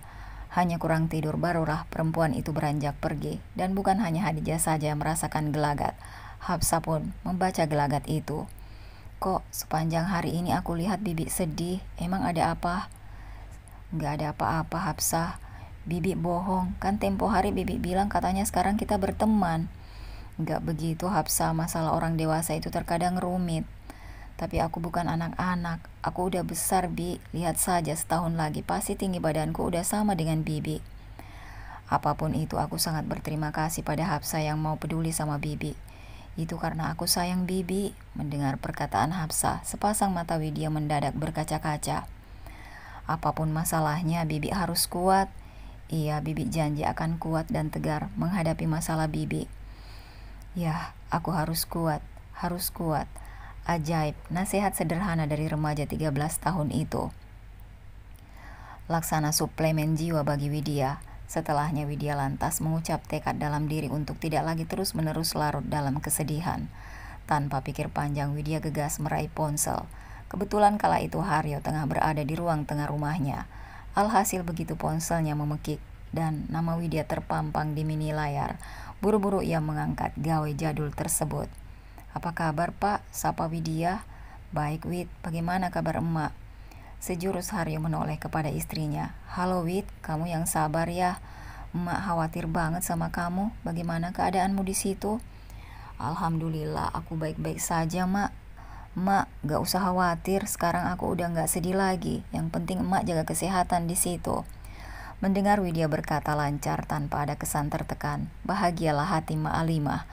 hanya kurang tidur, barulah perempuan itu beranjak pergi. Dan bukan hanya Hadijah saja yang merasakan gelagat. Hafsah pun membaca gelagat itu. Kok sepanjang hari ini aku lihat Bibi sedih? Emang ada apa? Gak ada apa-apa, Hafsah. Bibi bohong. Kan tempo hari Bibi bilang katanya sekarang kita berteman. Gak begitu, Hafsah. Masalah orang dewasa itu terkadang rumit. Tapi aku bukan anak-anak. Aku udah besar, Bi. Lihat saja setahun lagi pasti tinggi badanku udah sama dengan Bibi. Apapun itu aku sangat berterima kasih pada Hafsah yang mau peduli sama Bibi. Itu karena aku sayang Bibi. Mendengar perkataan Hafsah, sepasang mata Widya mendadak berkaca-kaca. Apapun masalahnya Bibi harus kuat. Iya, Bibi janji akan kuat dan tegar menghadapi masalah Bibi. Ya, aku harus kuat. Ajaib, nasihat sederhana dari remaja 13 tahun itu. Laksana suplemen jiwa bagi Widya. Setelahnya Widya lantas mengucap tekad dalam diri untuk tidak lagi terus-menerus larut dalam kesedihan. Tanpa pikir panjang Widya gegas meraih ponsel. Kebetulan kala itu Haryo tengah berada di ruang tengah rumahnya. Alhasil begitu ponselnya memekik dan nama Widya terpampang di mini layar, buru-buru ia mengangkat gawai jadul tersebut. "Apa kabar, Pak?" sapa Widya. "Baik, Wid. Bagaimana kabar emak?" Sejurus Haryo menoleh kepada istrinya. "Halo, Wid. Kamu yang sabar ya. Emak khawatir banget sama kamu. Bagaimana keadaanmu di situ?" "Alhamdulillah, aku baik-baik saja, Mak." "Emak, gak usah khawatir. Sekarang aku udah gak sedih lagi. Yang penting emak jaga kesehatan di situ." Mendengar Widya berkata lancar tanpa ada kesan tertekan, bahagialah hati Mak Alimah.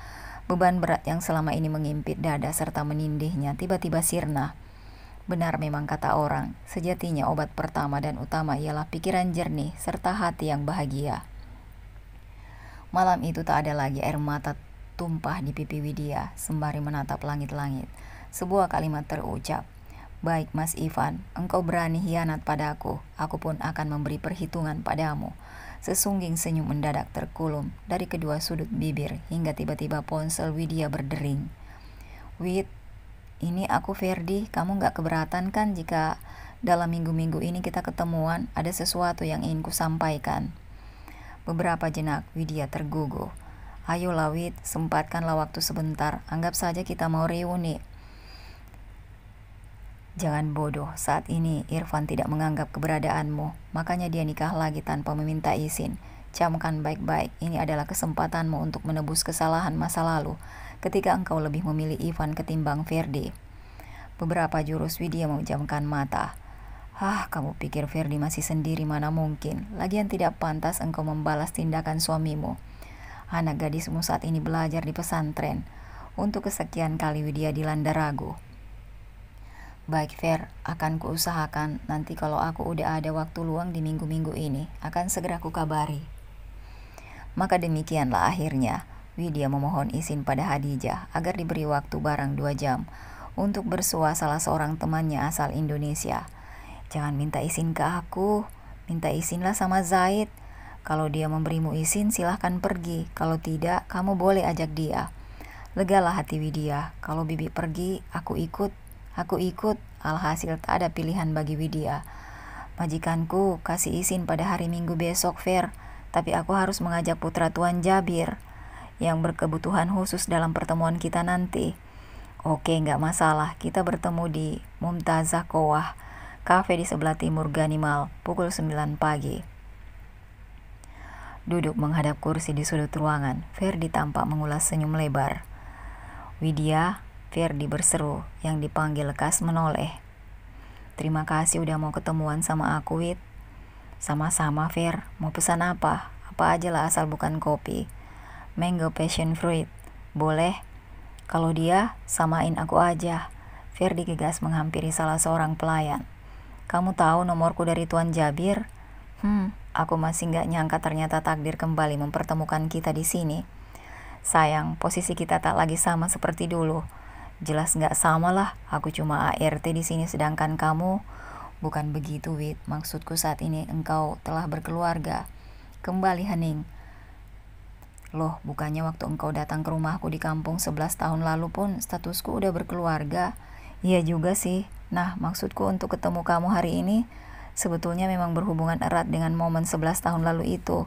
Beban berat yang selama ini mengimpit dada serta menindihnya tiba-tiba sirna. Benar memang kata orang, sejatinya obat pertama dan utama ialah pikiran jernih serta hati yang bahagia. Malam itu tak ada lagi air mata tumpah di pipi Widya sembari menatap langit-langit. Sebuah kalimat terucap. "Baik Mas Ivan, engkau berani hianat padaku, aku pun akan memberi perhitungan padamu." Sesungging senyum mendadak terkulum dari kedua sudut bibir hingga tiba-tiba ponsel Widya berdering. "Wid, ini aku Ferdi, kamu gak keberatan kan jika dalam minggu-minggu ini kita ketemuan? Ada sesuatu yang ingin ku sampaikan." Beberapa jenak Widya terguguh. "Ayolah Wid, sempatkanlah waktu sebentar, anggap saja kita mau reuni." "Jangan bodoh, saat ini Irfan tidak menganggap keberadaanmu, makanya dia nikah lagi tanpa meminta izin. Camkan baik-baik, ini adalah kesempatanmu untuk menebus kesalahan masa lalu, ketika engkau lebih memilih Ivan ketimbang Ferdi." Beberapa jurus Widya memejamkan mata. Kamu pikir Ferdi masih sendiri? Mana mungkin, lagian tidak pantas engkau membalas tindakan suamimu. Anak gadismu saat ini belajar di pesantren." Untuk kesekian kali Widya dilanda ragu. "Baik Fer, akan kuusahakan. Nanti kalau aku udah ada waktu luang di minggu-minggu ini, akan segera kukabari." Maka demikianlah akhirnya Widya memohon izin pada Hadijah agar diberi waktu barang 2 jam untuk bersua salah seorang temannya asal Indonesia. "Jangan minta izin ke aku, minta izinlah sama Zaid. Kalau dia memberimu izin silahkan pergi, kalau tidak kamu boleh ajak dia." Legalah hati Widya, kalau Bibi pergi, aku ikut. Alhasil tak ada pilihan bagi Widya. "Majikanku kasih izin pada hari Minggu besok Fer, tapi aku harus mengajak putra Tuan Jabir yang berkebutuhan khusus dalam pertemuan kita nanti." "Oke, gak masalah, kita bertemu di Mumtazah Kowah, kafe di sebelah timur Ganimal, pukul 9 pagi. Duduk menghadap kursi di sudut ruangan, Ferdi tampak mengulas senyum lebar. "Widya," Ferdi berseru, yang dipanggil lekas menoleh. "Terima kasih udah mau ketemuan sama aku, Wid." "Sama-sama, Fer. Mau pesan apa? Apa aja lah asal bukan kopi." "Mango passion fruit." "Boleh." "Kalau dia, samain aku aja." Ferdi gegas menghampiri salah seorang pelayan. "Kamu tahu nomorku dari Tuan Jabir?" Aku masih gak nyangka ternyata takdir kembali mempertemukan kita di sini. Sayang, posisi kita tak lagi sama seperti dulu." "Jelas gak sama lah, aku cuma ART di sini sedangkan kamu..." "Bukan begitu, Wid. Maksudku saat ini engkau telah berkeluarga." Kembali hening. "Loh, bukannya waktu engkau datang ke rumahku di kampung 11 tahun lalu pun statusku udah berkeluarga?" "Iya juga sih. Nah, maksudku untuk ketemu kamu hari ini sebetulnya memang berhubungan erat dengan momen 11 tahun lalu itu.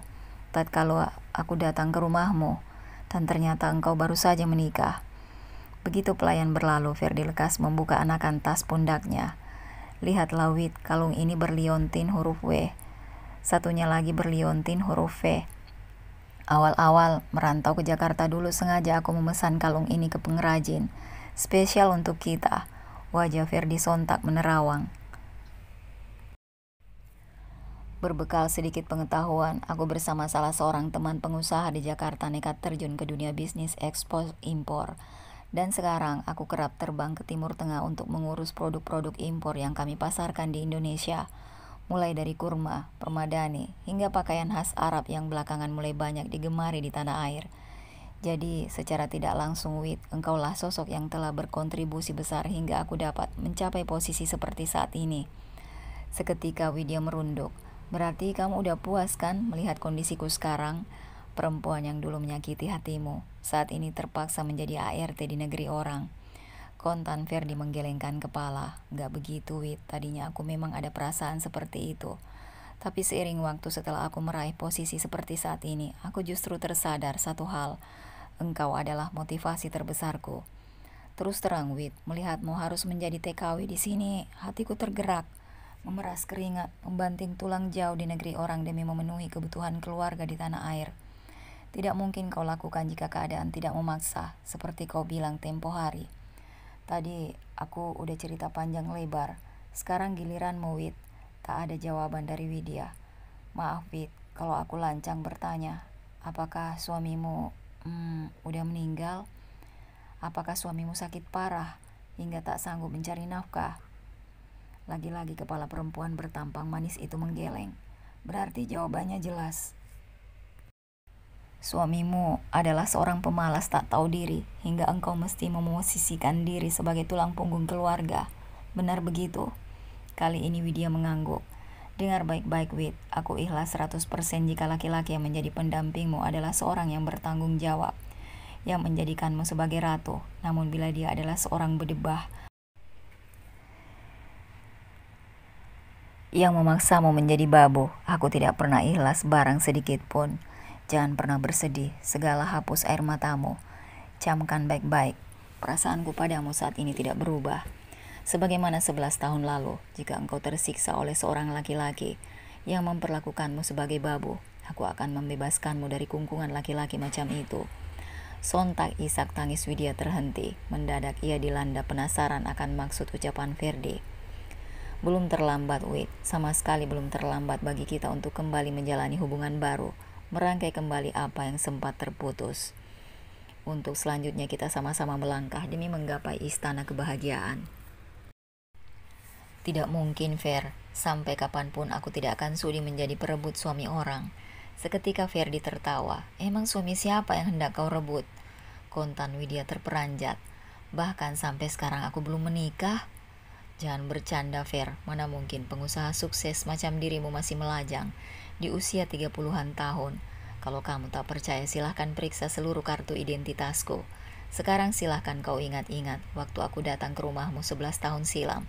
Tatkala aku datang ke rumahmu, dan ternyata engkau baru saja menikah." Begitu pelayan berlalu, Ferdi lekas membuka anakan tas pundaknya. "Lihatlah Wid, kalung ini berliontin huruf W. Satunya lagi berliontin huruf V. Awal-awal merantau ke Jakarta dulu sengaja aku memesan kalung ini ke pengrajin. Spesial untuk kita." Wajah Ferdi sontak menerawang. Berbekal sedikit pengetahuan, aku bersama salah seorang teman pengusaha di Jakarta nekat terjun ke dunia bisnis ekspor impor. Dan sekarang aku kerap terbang ke Timur Tengah untuk mengurus produk-produk impor yang kami pasarkan di Indonesia. Mulai dari kurma, permadani, hingga pakaian khas Arab yang belakangan mulai banyak digemari di tanah air. Jadi, secara tidak langsung, Wid, engkaulah sosok yang telah berkontribusi besar hingga aku dapat mencapai posisi seperti saat ini. Seketika Widya merunduk. "Berarti kamu udah puas kan melihat kondisiku sekarang? Perempuan yang dulu menyakiti hatimu, saat ini terpaksa menjadi ART di negeri orang." Kontan Ferdi menggelengkan kepala. "Gak begitu, Wid. Tadinya aku memang ada perasaan seperti itu. Tapi seiring waktu setelah aku meraih posisi seperti saat ini, aku justru tersadar satu hal. Engkau adalah motivasi terbesarku. Terus terang, Wit, melihatmu harus menjadi TKW di sini, hatiku tergerak. Memeras keringat, membanting tulang jauh di negeri orang demi memenuhi kebutuhan keluarga di tanah air. Tidak mungkin kau lakukan jika keadaan tidak memaksa, seperti kau bilang tempo hari. Tadi aku udah cerita panjang lebar. Sekarang giliranmu, Wit. Tak ada jawaban dari Widya. Maaf, Wit, kalau aku lancang bertanya. Apakah suamimu udah meninggal? Apakah suamimu sakit parah hingga tak sanggup mencari nafkah? Lagi-lagi kepala perempuan bertampang manis itu menggeleng. Berarti jawabannya jelas. Suamimu adalah seorang pemalas tak tahu diri, hingga engkau mesti memosisikan diri sebagai tulang punggung keluarga. Benar begitu? Kali ini Widya mengangguk. Dengar baik-baik, Wid. Aku ikhlas 100% jika laki-laki yang menjadi pendampingmu adalah seorang yang bertanggung jawab, yang menjadikanmu sebagai ratu. Namun bila dia adalah seorang bedebah yang memaksamu menjadi babu, aku tidak pernah ikhlas barang sedikit pun. Jangan pernah bersedih, segala hapus air matamu. Camkan baik-baik, perasaanku padamu saat ini tidak berubah. Sebagaimana 11 tahun lalu, jika engkau tersiksa oleh seorang laki-laki yang memperlakukanmu sebagai babu, aku akan membebaskanmu dari kungkungan laki-laki macam itu. Sontak isak tangis Widya terhenti. Mendadak ia dilanda penasaran akan maksud ucapan Ferdi. Belum terlambat, Wid. Sama sekali belum terlambat bagi kita untuk kembali menjalani hubungan baru, merangkai kembali apa yang sempat terputus. Untuk selanjutnya kita sama-sama melangkah demi menggapai istana kebahagiaan. Tidak mungkin, Fer. Sampai kapanpun aku tidak akan sudi menjadi perebut suami orang. Seketika Ferdi tertawa. Emang suami siapa yang hendak kau rebut? Kontan Widya terperanjat. Bahkan sampai sekarang aku belum menikah. Jangan bercanda, Fer. Mana mungkin pengusaha sukses macam dirimu masih melajang di usia 30-an tahun. Kalau kamu tak percaya, silahkan periksa seluruh kartu identitasku. Sekarang silahkan kau ingat-ingat waktu aku datang ke rumahmu 11 tahun silam.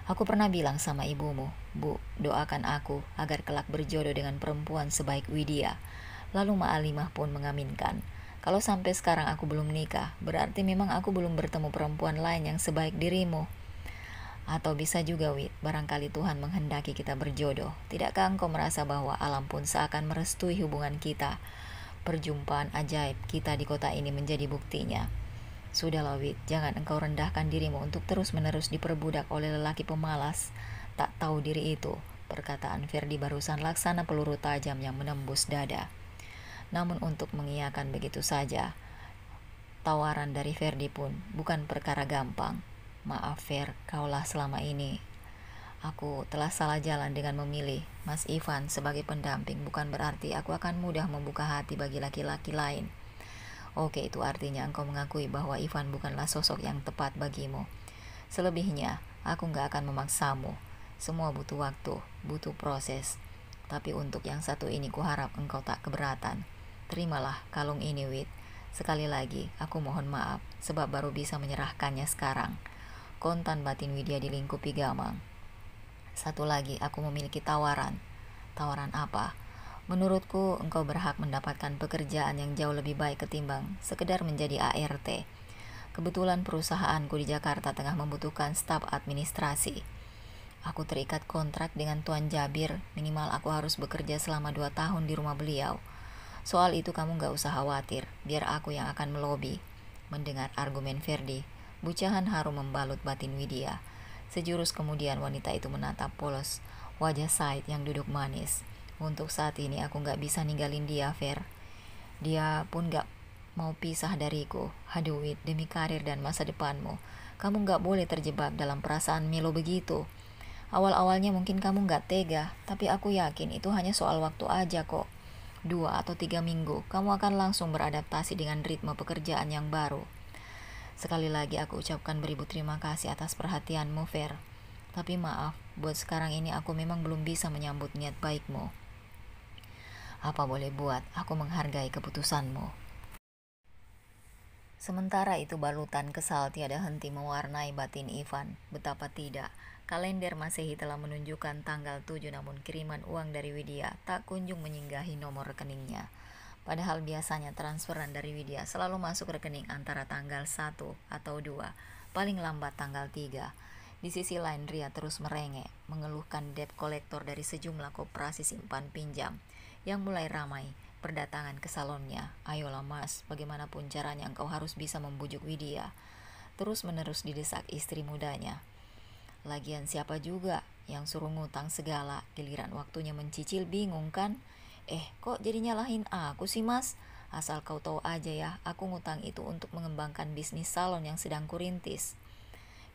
Aku pernah bilang sama ibumu, Bu, doakan aku agar kelak berjodoh dengan perempuan sebaik Widya. Lalu Ma'alimah pun mengaminkan. Kalau sampai sekarang aku belum nikah, berarti memang aku belum bertemu perempuan lain yang sebaik dirimu. Atau bisa juga, Wid, barangkali Tuhan menghendaki kita berjodoh. Tidakkah engkau merasa bahwa alam pun seakan merestui hubungan kita? Perjumpaan ajaib kita di kota ini menjadi buktinya. Sudahlah, Wid, jangan engkau rendahkan dirimu untuk terus-menerus diperbudak oleh lelaki pemalas tak tahu diri itu. Perkataan Ferdi barusan laksana peluru tajam yang menembus dada. Namun untuk mengiyakan begitu saja tawaran dari Ferdi pun bukan perkara gampang. Maaf, Fer, kaulah selama ini aku telah salah jalan dengan memilih Mas Ivan sebagai pendamping. Bukan berarti aku akan mudah membuka hati bagi laki-laki lain. Oke, itu artinya engkau mengakui bahwa Ivan bukanlah sosok yang tepat bagimu. Selebihnya, aku gak akan memaksamu. Semua butuh waktu, butuh proses. Tapi untuk yang satu ini kuharap engkau tak keberatan. Terimalah kalung ini, Wid. Sekali lagi, aku mohon maaf, sebab baru bisa menyerahkannya sekarang. Kontan batin Widya dilingkupi gamang. Satu lagi, aku memiliki tawaran. Tawaran apa? Menurutku, engkau berhak mendapatkan pekerjaan yang jauh lebih baik ketimbang sekedar menjadi ART. Kebetulan perusahaanku di Jakarta tengah membutuhkan staf administrasi. Aku terikat kontrak dengan Tuan Jabir, minimal aku harus bekerja selama 2 tahun di rumah beliau. Soal itu kamu gak usah khawatir, biar aku yang akan melobi. Mendengar argumen Ferdi, bucahan harum membalut batin Widya. Sejurus kemudian wanita itu menatap polos wajah Said yang duduk manis. Untuk saat ini aku gak bisa ninggalin dia, Fer. Dia pun gak mau pisah dariku. Aduh, Wid, demi karir dan masa depanmu, kamu gak boleh terjebak dalam perasaan melo begitu. Awal-awalnya mungkin kamu gak tega, tapi aku yakin itu hanya soal waktu aja kok. 2 atau 3 minggu, kamu akan langsung beradaptasi dengan ritme pekerjaan yang baru. Sekali lagi aku ucapkan beribu terima kasih atas perhatianmu, Fer. Tapi maaf, buat sekarang ini aku memang belum bisa menyambut niat baikmu. Apa boleh buat, aku menghargai keputusanmu. Sementara itu balutan kesal tiada henti mewarnai batin Ivan. Betapa tidak, Kalender Masehi telah menunjukkan tanggal 7, namun kiriman uang dari Widya tak kunjung menyinggahi nomor rekeningnya. Padahal biasanya transferan dari Widya selalu masuk rekening antara tanggal 1 atau 2, paling lambat tanggal 3. Di sisi lain, Ria terus merengek, mengeluhkan debt kolektor dari sejumlah koperasi simpan pinjam yang mulai ramai berdatangan ke salonnya. Ayolah mas, bagaimanapun caranya engkau harus bisa membujuk Widya. Terus-menerus didesak istri mudanya. Lagian siapa juga yang suruh ngutang segala, giliran waktunya mencicil bingung kan? Kok jadi nyalahin aku sih mas? Asal kau tahu aja ya, aku ngutang itu untuk mengembangkan bisnis salon yang sedang kurintis.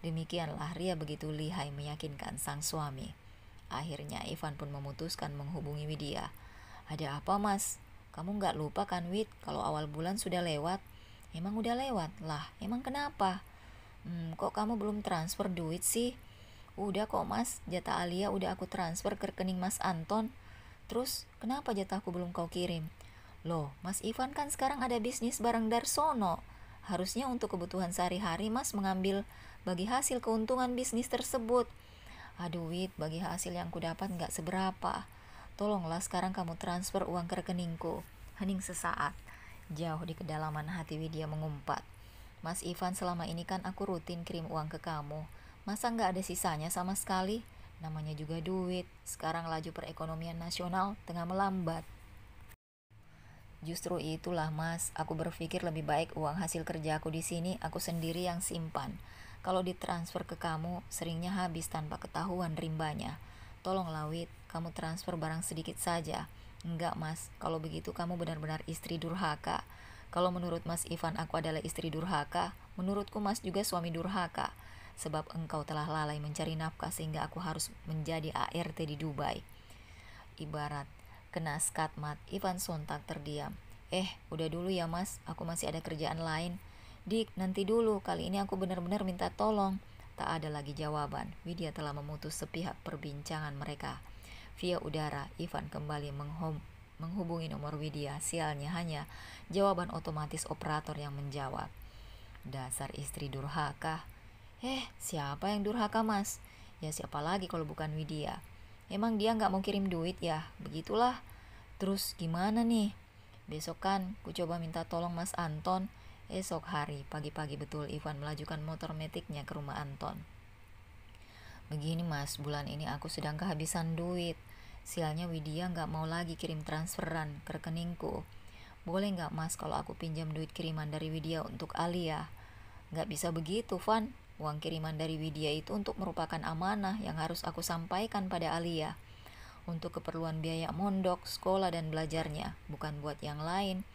Demikianlah Ria begitu lihai meyakinkan sang suami. Akhirnya Ivan pun memutuskan menghubungi Widya. Ada apa mas? Kamu nggak lupa kan Wid, kalau awal bulan sudah lewat? Emang udah lewat? Lah, emang kenapa? Kok kamu belum transfer duit sih? Udah kok mas, jatah Alia udah aku transfer ke rekening mas Anton. Terus, kenapa jatahku belum kau kirim? Loh, mas Ivan kan sekarang ada bisnis bareng Darsono. Harusnya untuk kebutuhan sehari-hari mas mengambil bagi hasil keuntungan bisnis tersebut. Aduh Wid, bagi hasil yang kudapat nggak seberapa. Tolonglah sekarang kamu transfer uang ke rekeningku. Hening sesaat. Jauh di kedalaman hati Widya mengumpat. Mas Ivan, selama ini kan aku rutin kirim uang ke kamu. Masa nggak ada sisanya sama sekali? Namanya juga duit. Sekarang laju perekonomian nasional tengah melambat. Justru itulah mas, aku berpikir lebih baik uang hasil kerja aku di sini aku sendiri yang simpan. Kalau ditransfer ke kamu, seringnya habis tanpa ketahuan rimbanya. Tolonglah Wid, kamu transfer barang sedikit saja. Enggak mas, kalau begitu kamu benar-benar istri durhaka. Kalau menurut mas Ivan aku adalah istri durhaka, menurutku mas juga suami durhaka. Sebab engkau telah lalai mencari nafkah sehingga aku harus menjadi ART di Dubai. Ibarat kena skatmat, Ivan sontak terdiam. Udah dulu ya mas, aku masih ada kerjaan lain. Dik, nanti dulu, kali ini aku benar-benar minta tolong. Tak ada lagi jawaban, Widya telah memutus sepihak perbincangan mereka. Via udara, Ivan kembali menghubungi nomor Widya. Sialnya hanya jawaban otomatis operator yang menjawab. Dasar istri durhaka. Siapa yang durhaka mas? Ya siapa lagi kalau bukan Widya. Emang dia nggak mau kirim duit ya? Begitulah. Terus gimana nih? Besok kan ku coba minta tolong mas Anton. Esok hari pagi-pagi betul Ivan melajukan motor metiknya ke rumah Anton. Begini mas, bulan ini aku sedang kehabisan duit. Sialnya Widya nggak mau lagi kirim transferan ke rekeningku. Boleh nggak mas kalau aku pinjam duit kiriman dari Widya untuk Alia? Nggak bisa begitu Van. Uang kiriman dari Widya itu untuk merupakan amanah yang harus aku sampaikan pada Alia. Untuk keperluan biaya mondok, sekolah dan belajarnya, bukan buat yang lain.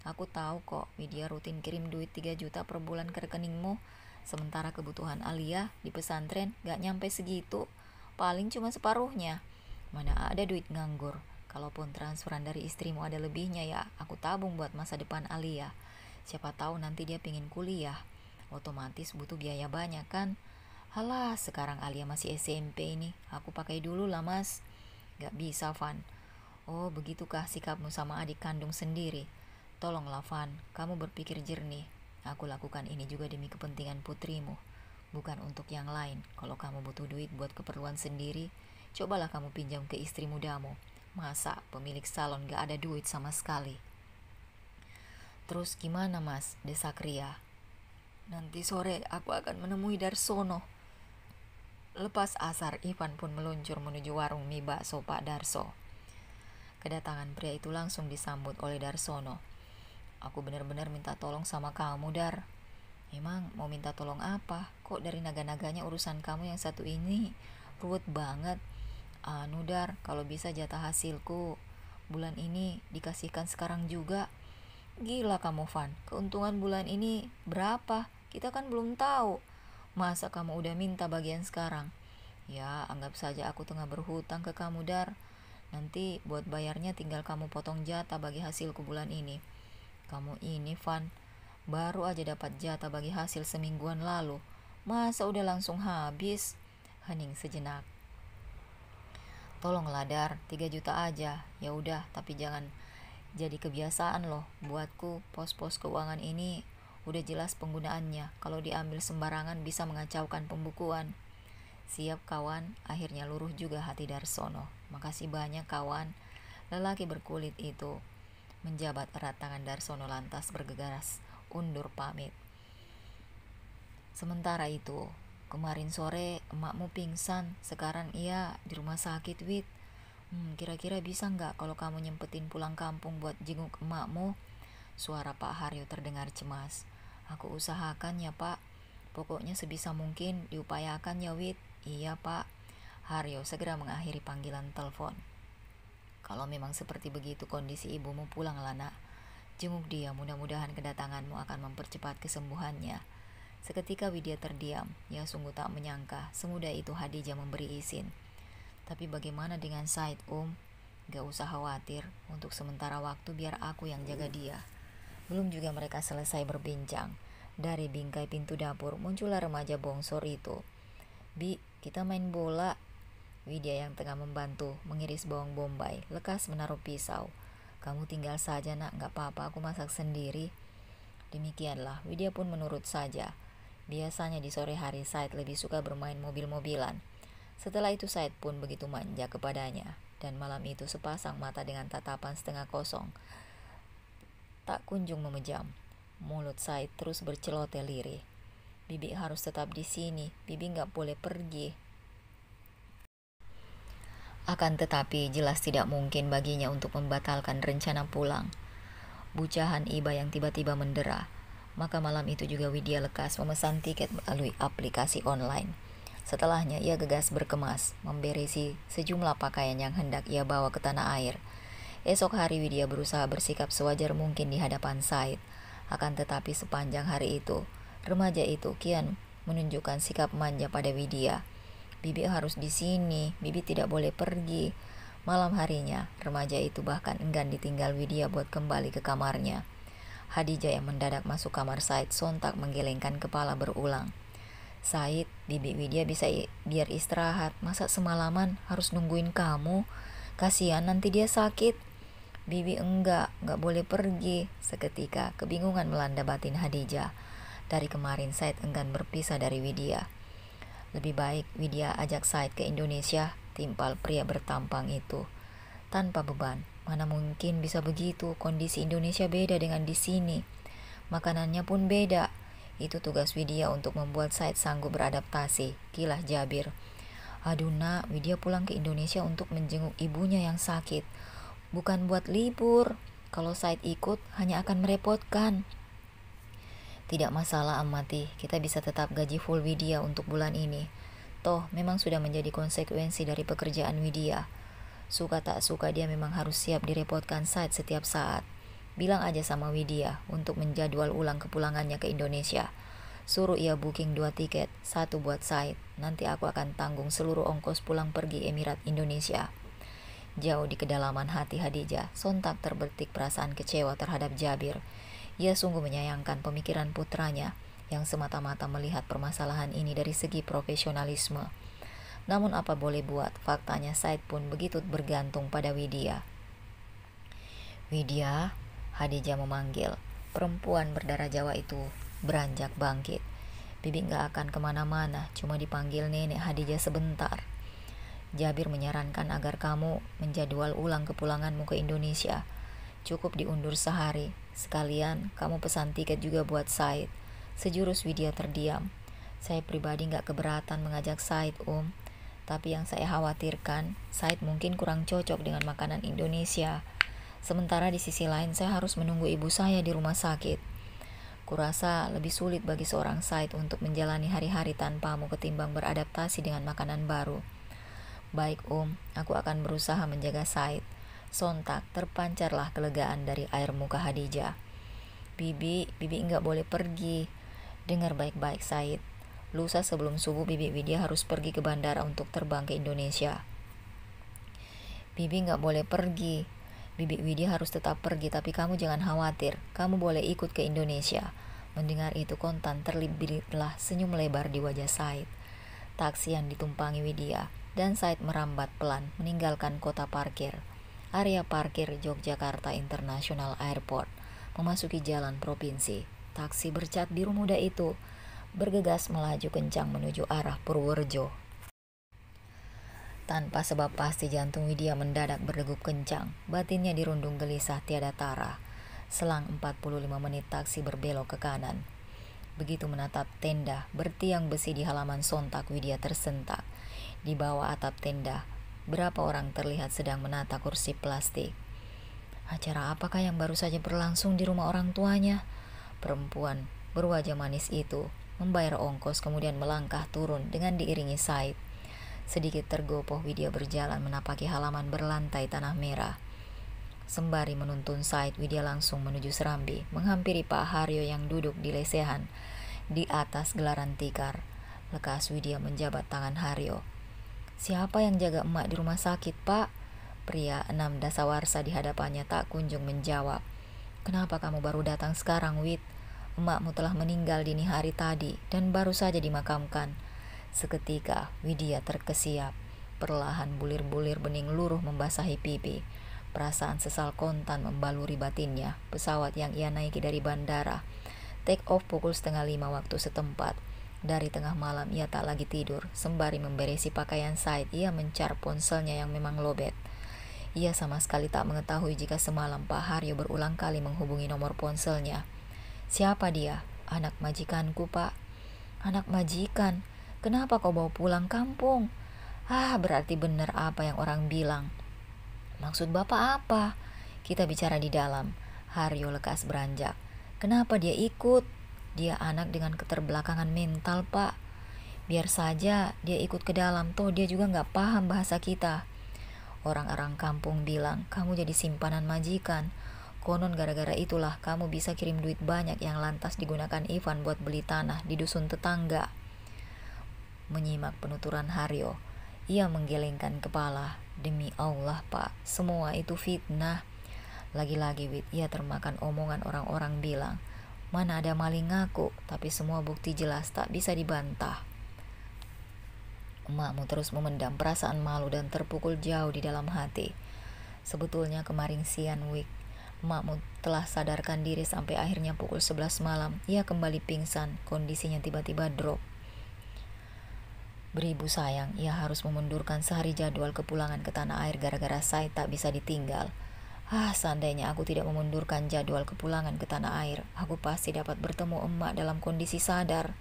Aku tahu kok, Widya rutin kirim duit 3 juta per bulan ke rekeningmu. Sementara kebutuhan Alia di pesantren gak nyampe segitu. Paling cuma separuhnya. Mana ada duit nganggur. Kalaupun transferan dari istrimu ada lebihnya ya, aku tabung buat masa depan Alia. Siapa tahu nanti dia pingin kuliah. Otomatis butuh biaya banyak kan. Halah, sekarang Alia masih SMP ini. Aku pakai dulu lah mas. Gak bisa Van. Oh begitukah sikapmu sama adik kandung sendiri? Tolonglah Van, kamu berpikir jernih. Aku lakukan ini juga demi kepentingan putrimu, bukan untuk yang lain. Kalau kamu butuh duit buat keperluan sendiri, cobalah kamu pinjam ke istri mudamu. Masa pemilik salon gak ada duit sama sekali? Terus gimana mas? Desak Ria. Nanti sore aku akan menemui Darsono. Lepas asar, Ivan pun meluncur menuju warung mie bakso Pak Darso. Kedatangan pria itu langsung disambut oleh Darsono. Aku benar-benar minta tolong sama kamu, Dar. Emang mau minta tolong apa? Kok dari naga-naganya urusan kamu yang satu ini ruwet banget? Dar, kalau bisa jatah hasilku bulan ini dikasihkan sekarang juga. Gila kamu Van, keuntungan bulan ini berapa? Kita kan belum tahu. Masa kamu udah minta bagian sekarang? Ya, anggap saja aku tengah berhutang ke kamu Dar. Nanti buat bayarnya tinggal kamu potong jatah bagi hasilku bulan ini. Kamu ini Van, baru aja dapat jatah bagi hasil semingguan lalu. Masa udah langsung habis? Hening sejenak. Tolonglah Dar, 3 juta aja. Ya udah, tapi jangan jadi kebiasaan loh. Buatku pos-pos keuangan ini udah jelas penggunaannya. Kalau diambil sembarangan bisa mengacaukan pembukuan. Siap kawan, akhirnya luruh juga hati Darsono. Makasih banyak kawan. Lelaki berkulit itu menjabat erat tangan Darsono lantas bergegas undur pamit. Sementara itu, kemarin sore emakmu pingsan, sekarang ia di rumah sakit, Wit. Kira-kira bisa nggak kalau kamu nyempetin pulang kampung buat jenguk emakmu? Suara Pak Haryo terdengar cemas. Aku usahakan ya Pak. Pokoknya sebisa mungkin diupayakan ya Wit. Iya Pak. Haryo segera mengakhiri panggilan telepon. Kalau memang seperti begitu kondisi ibumu, pulanglah nak. Jenguk dia, mudah-mudahan kedatanganmu akan mempercepat kesembuhannya. Seketika Widya terdiam. Ia sungguh tak menyangka semudah itu Hadijah memberi izin. Tapi bagaimana dengan Said, Gak usah khawatir, untuk sementara waktu biar aku yang jaga dia. Belum juga mereka selesai berbincang, dari bingkai pintu dapur muncullah remaja bongsor itu. Bi, kita main bola. Widya yang tengah membantu mengiris bawang bombay lekas menaruh pisau. Kamu tinggal saja nak, gak apa-apa, aku masak sendiri. Demikianlah, Widya pun menurut saja. Biasanya di sore hari Said lebih suka bermain mobil-mobilan. Setelah itu Said pun begitu manja kepadanya. Dan malam itu sepasang mata dengan tatapan setengah kosong tak kunjung memejam. Mulut Said terus berceloteh lirih. Bibi harus tetap di sini, Bibi gak boleh pergi. Akan tetapi jelas tidak mungkin baginya untuk membatalkan rencana pulang. Bucahan iba yang tiba-tiba mendera. Maka malam itu juga Widya lekas memesan tiket melalui aplikasi online. Setelahnya ia gegas berkemas, memberesi sejumlah pakaian yang hendak ia bawa ke tanah air. Esok hari Widya berusaha bersikap sewajar mungkin di hadapan Said. Akan tetapi sepanjang hari itu, remaja itu kian menunjukkan sikap manja pada Widya. Bibi harus di sini, Bibi tidak boleh pergi. Malam harinya, remaja itu bahkan enggan ditinggal Widya buat kembali ke kamarnya. Hadijah yang mendadak masuk kamar Said sontak menggelengkan kepala berulang. Said, Bibi Widya bisa biar istirahat, masa semalaman harus nungguin kamu? Kasihan nanti dia sakit. Bibi enggak boleh pergi. Seketika kebingungan melanda batin Hadijah. Dari kemarin Said enggan berpisah dari Widya. Lebih baik Widya ajak Said ke Indonesia, timpal pria bertampang itu. Tanpa beban, mana mungkin bisa begitu, kondisi Indonesia beda dengan di sini. Makanannya pun beda. Itu tugas Widya untuk membuat Said sanggup beradaptasi, kilah Jabir. Aduh nak, Widya pulang ke Indonesia untuk menjenguk ibunya yang sakit. Bukan buat libur. Kalau Said ikut hanya akan merepotkan. Tidak masalah Amati, kita bisa tetap gaji full Widya untuk bulan ini. Toh memang sudah menjadi konsekuensi dari pekerjaan Widya. Suka tak suka dia memang harus siap direpotkan Said setiap saat. Bilang aja sama Widya untuk menjadwal ulang kepulangannya ke Indonesia. Suruh ia booking 2 tiket, 1 buat Said. Nanti aku akan tanggung seluruh ongkos pulang pergi Emirat Indonesia. Jauh di kedalaman hati Hadijah, sontak terbetik perasaan kecewa terhadap Jabir. Ia sungguh menyayangkan pemikiran putranya yang semata-mata melihat permasalahan ini dari segi profesionalisme. Namun apa boleh buat, faktanya Said pun begitu bergantung pada Widya. Widya, Hadijah memanggil. Perempuan berdarah Jawa itu beranjak bangkit. Bibi gak akan kemana-mana, cuma dipanggil nenek Hadijah sebentar. Jabir menyarankan agar kamu menjadwal ulang kepulanganmu ke Indonesia. Cukup diundur sehari. Sekalian kamu pesan tiket juga buat Said. Sejurus Widya terdiam. Saya pribadi gak keberatan mengajak Said, Tapi yang saya khawatirkan, Said mungkin kurang cocok dengan makanan Indonesia. Sementara di sisi lain saya harus menunggu ibu saya di rumah sakit. Kurasa lebih sulit bagi seorang Said untuk menjalani hari-hari tanpamu ketimbang beradaptasi dengan makanan baru. Baik aku akan berusaha menjaga Said. Sontak terpancarlah kelegaan dari air muka Hadijah. Bibi enggak boleh pergi. Dengar baik-baik Said. Lusa sebelum subuh Bibi Widya harus pergi ke bandara untuk terbang ke Indonesia. Bibi gak boleh pergi. Bibi Widya harus tetap pergi, tapi kamu jangan khawatir. Kamu boleh ikut ke Indonesia. Mendengar itu kontan terlibirlah senyum lebar di wajah Said. Taksi yang ditumpangi Widya dan Said merambat pelan meninggalkan kota parkir. Area parkir Yogyakarta International Airport. Memasuki jalan provinsi. Taksi bercat biru muda itu bergegas melaju kencang menuju arah Purworejo. Tanpa sebab pasti jantung Widya mendadak berdegup kencang. Batinnya dirundung gelisah tiada tara. Selang 45 menit taksi berbelok ke kanan. Begitu menatap tenda bertiang besi di halaman, sontak Widya tersentak. Di bawah atap tenda, berapa orang terlihat sedang menata kursi plastik. Acara apakah yang baru saja berlangsung di rumah orang tuanya? Perempuan berwajah manis itu membayar ongkos kemudian melangkah turun dengan diiringi Said. Sedikit tergopoh Widya berjalan menapaki halaman berlantai tanah merah. Sembari menuntun Said, Widya langsung menuju Serambi, menghampiri Pak Haryo yang duduk di lesehan di atas gelaran tikar. Lekas Widya menjabat tangan Haryo. "Siapa yang jaga emak di rumah sakit, Pak?" Pria 6 dasawarsa di hadapannya tak kunjung menjawab. "Kenapa kamu baru datang sekarang, Wid? Emakmu telah meninggal dini hari tadi dan baru saja dimakamkan." Seketika Widya terkesiap. Perlahan bulir-bulir bening luruh membasahi pipi. Perasaan sesal kontan membaluri batinnya. Pesawat yang ia naiki dari bandara take off pukul 4:30 waktu setempat. Dari tengah malam ia tak lagi tidur. Sembari memberesi pakaian Said, ia mencar ponselnya yang memang lobet. Ia sama sekali tak mengetahui jika semalam Pak Haryo berulang kali menghubungi nomor ponselnya. "Siapa dia?" "Anak majikanku, Pak." "Anak majikan? Kenapa kau bawa pulang kampung?" Berarti benar apa yang orang bilang." "Maksud Bapak apa?" "Kita bicara di dalam." Haryo lekas beranjak. "Kenapa dia ikut?" "Dia anak dengan keterbelakangan mental, Pak." "Biar saja dia ikut ke dalam, toh dia juga gak paham bahasa kita." "Orang-orang kampung bilang kamu jadi simpanan majikan. Konon gara-gara itulah kamu bisa kirim duit banyak yang lantas digunakan Ivan buat beli tanah di dusun tetangga." Menyimak penuturan Haryo, ia menggelengkan kepala. "Demi Allah, Pak, semua itu fitnah." Lagi-lagi Wid, ia termakan omongan orang-orang bilang, "Mana ada maling ngaku, tapi semua bukti jelas tak bisa dibantah." Emakmu terus memendam perasaan malu dan terpukul jauh di dalam hati. Sebetulnya kemarin siang, Wid, emakmu telah sadarkan diri sampai akhirnya pukul 11 malam. Ia kembali pingsan, kondisinya tiba-tiba drop. Beribu sayang, ia harus memundurkan sehari jadwal kepulangan ke tanah air gara-gara Said tak bisa ditinggal. Seandainya aku tidak memundurkan jadwal kepulangan ke tanah air, aku pasti dapat bertemu emak dalam kondisi sadar.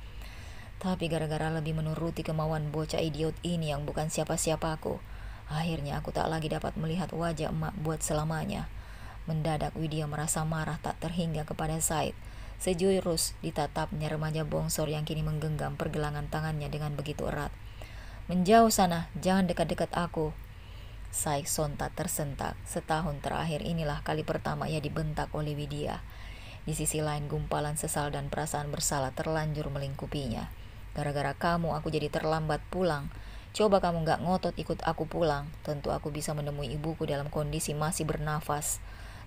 Tapi gara-gara lebih menuruti kemauan bocah idiot ini yang bukan siapa-siapaku, akhirnya aku tak lagi dapat melihat wajah emak buat selamanya. Mendadak Widya merasa marah tak terhingga kepada Said. Sejurus ditatapnya remaja bongsor yang kini menggenggam pergelangan tangannya dengan begitu erat. "Menjauh sana, jangan dekat-dekat aku." Said sontak tersentak. Setahun terakhir inilah kali pertama ia dibentak oleh Widya. Di sisi lain gumpalan sesal dan perasaan bersalah terlanjur melingkupinya. "Gara-gara kamu aku jadi terlambat pulang. Coba kamu gak ngotot ikut aku pulang, tentu aku bisa menemui ibuku dalam kondisi masih bernafas."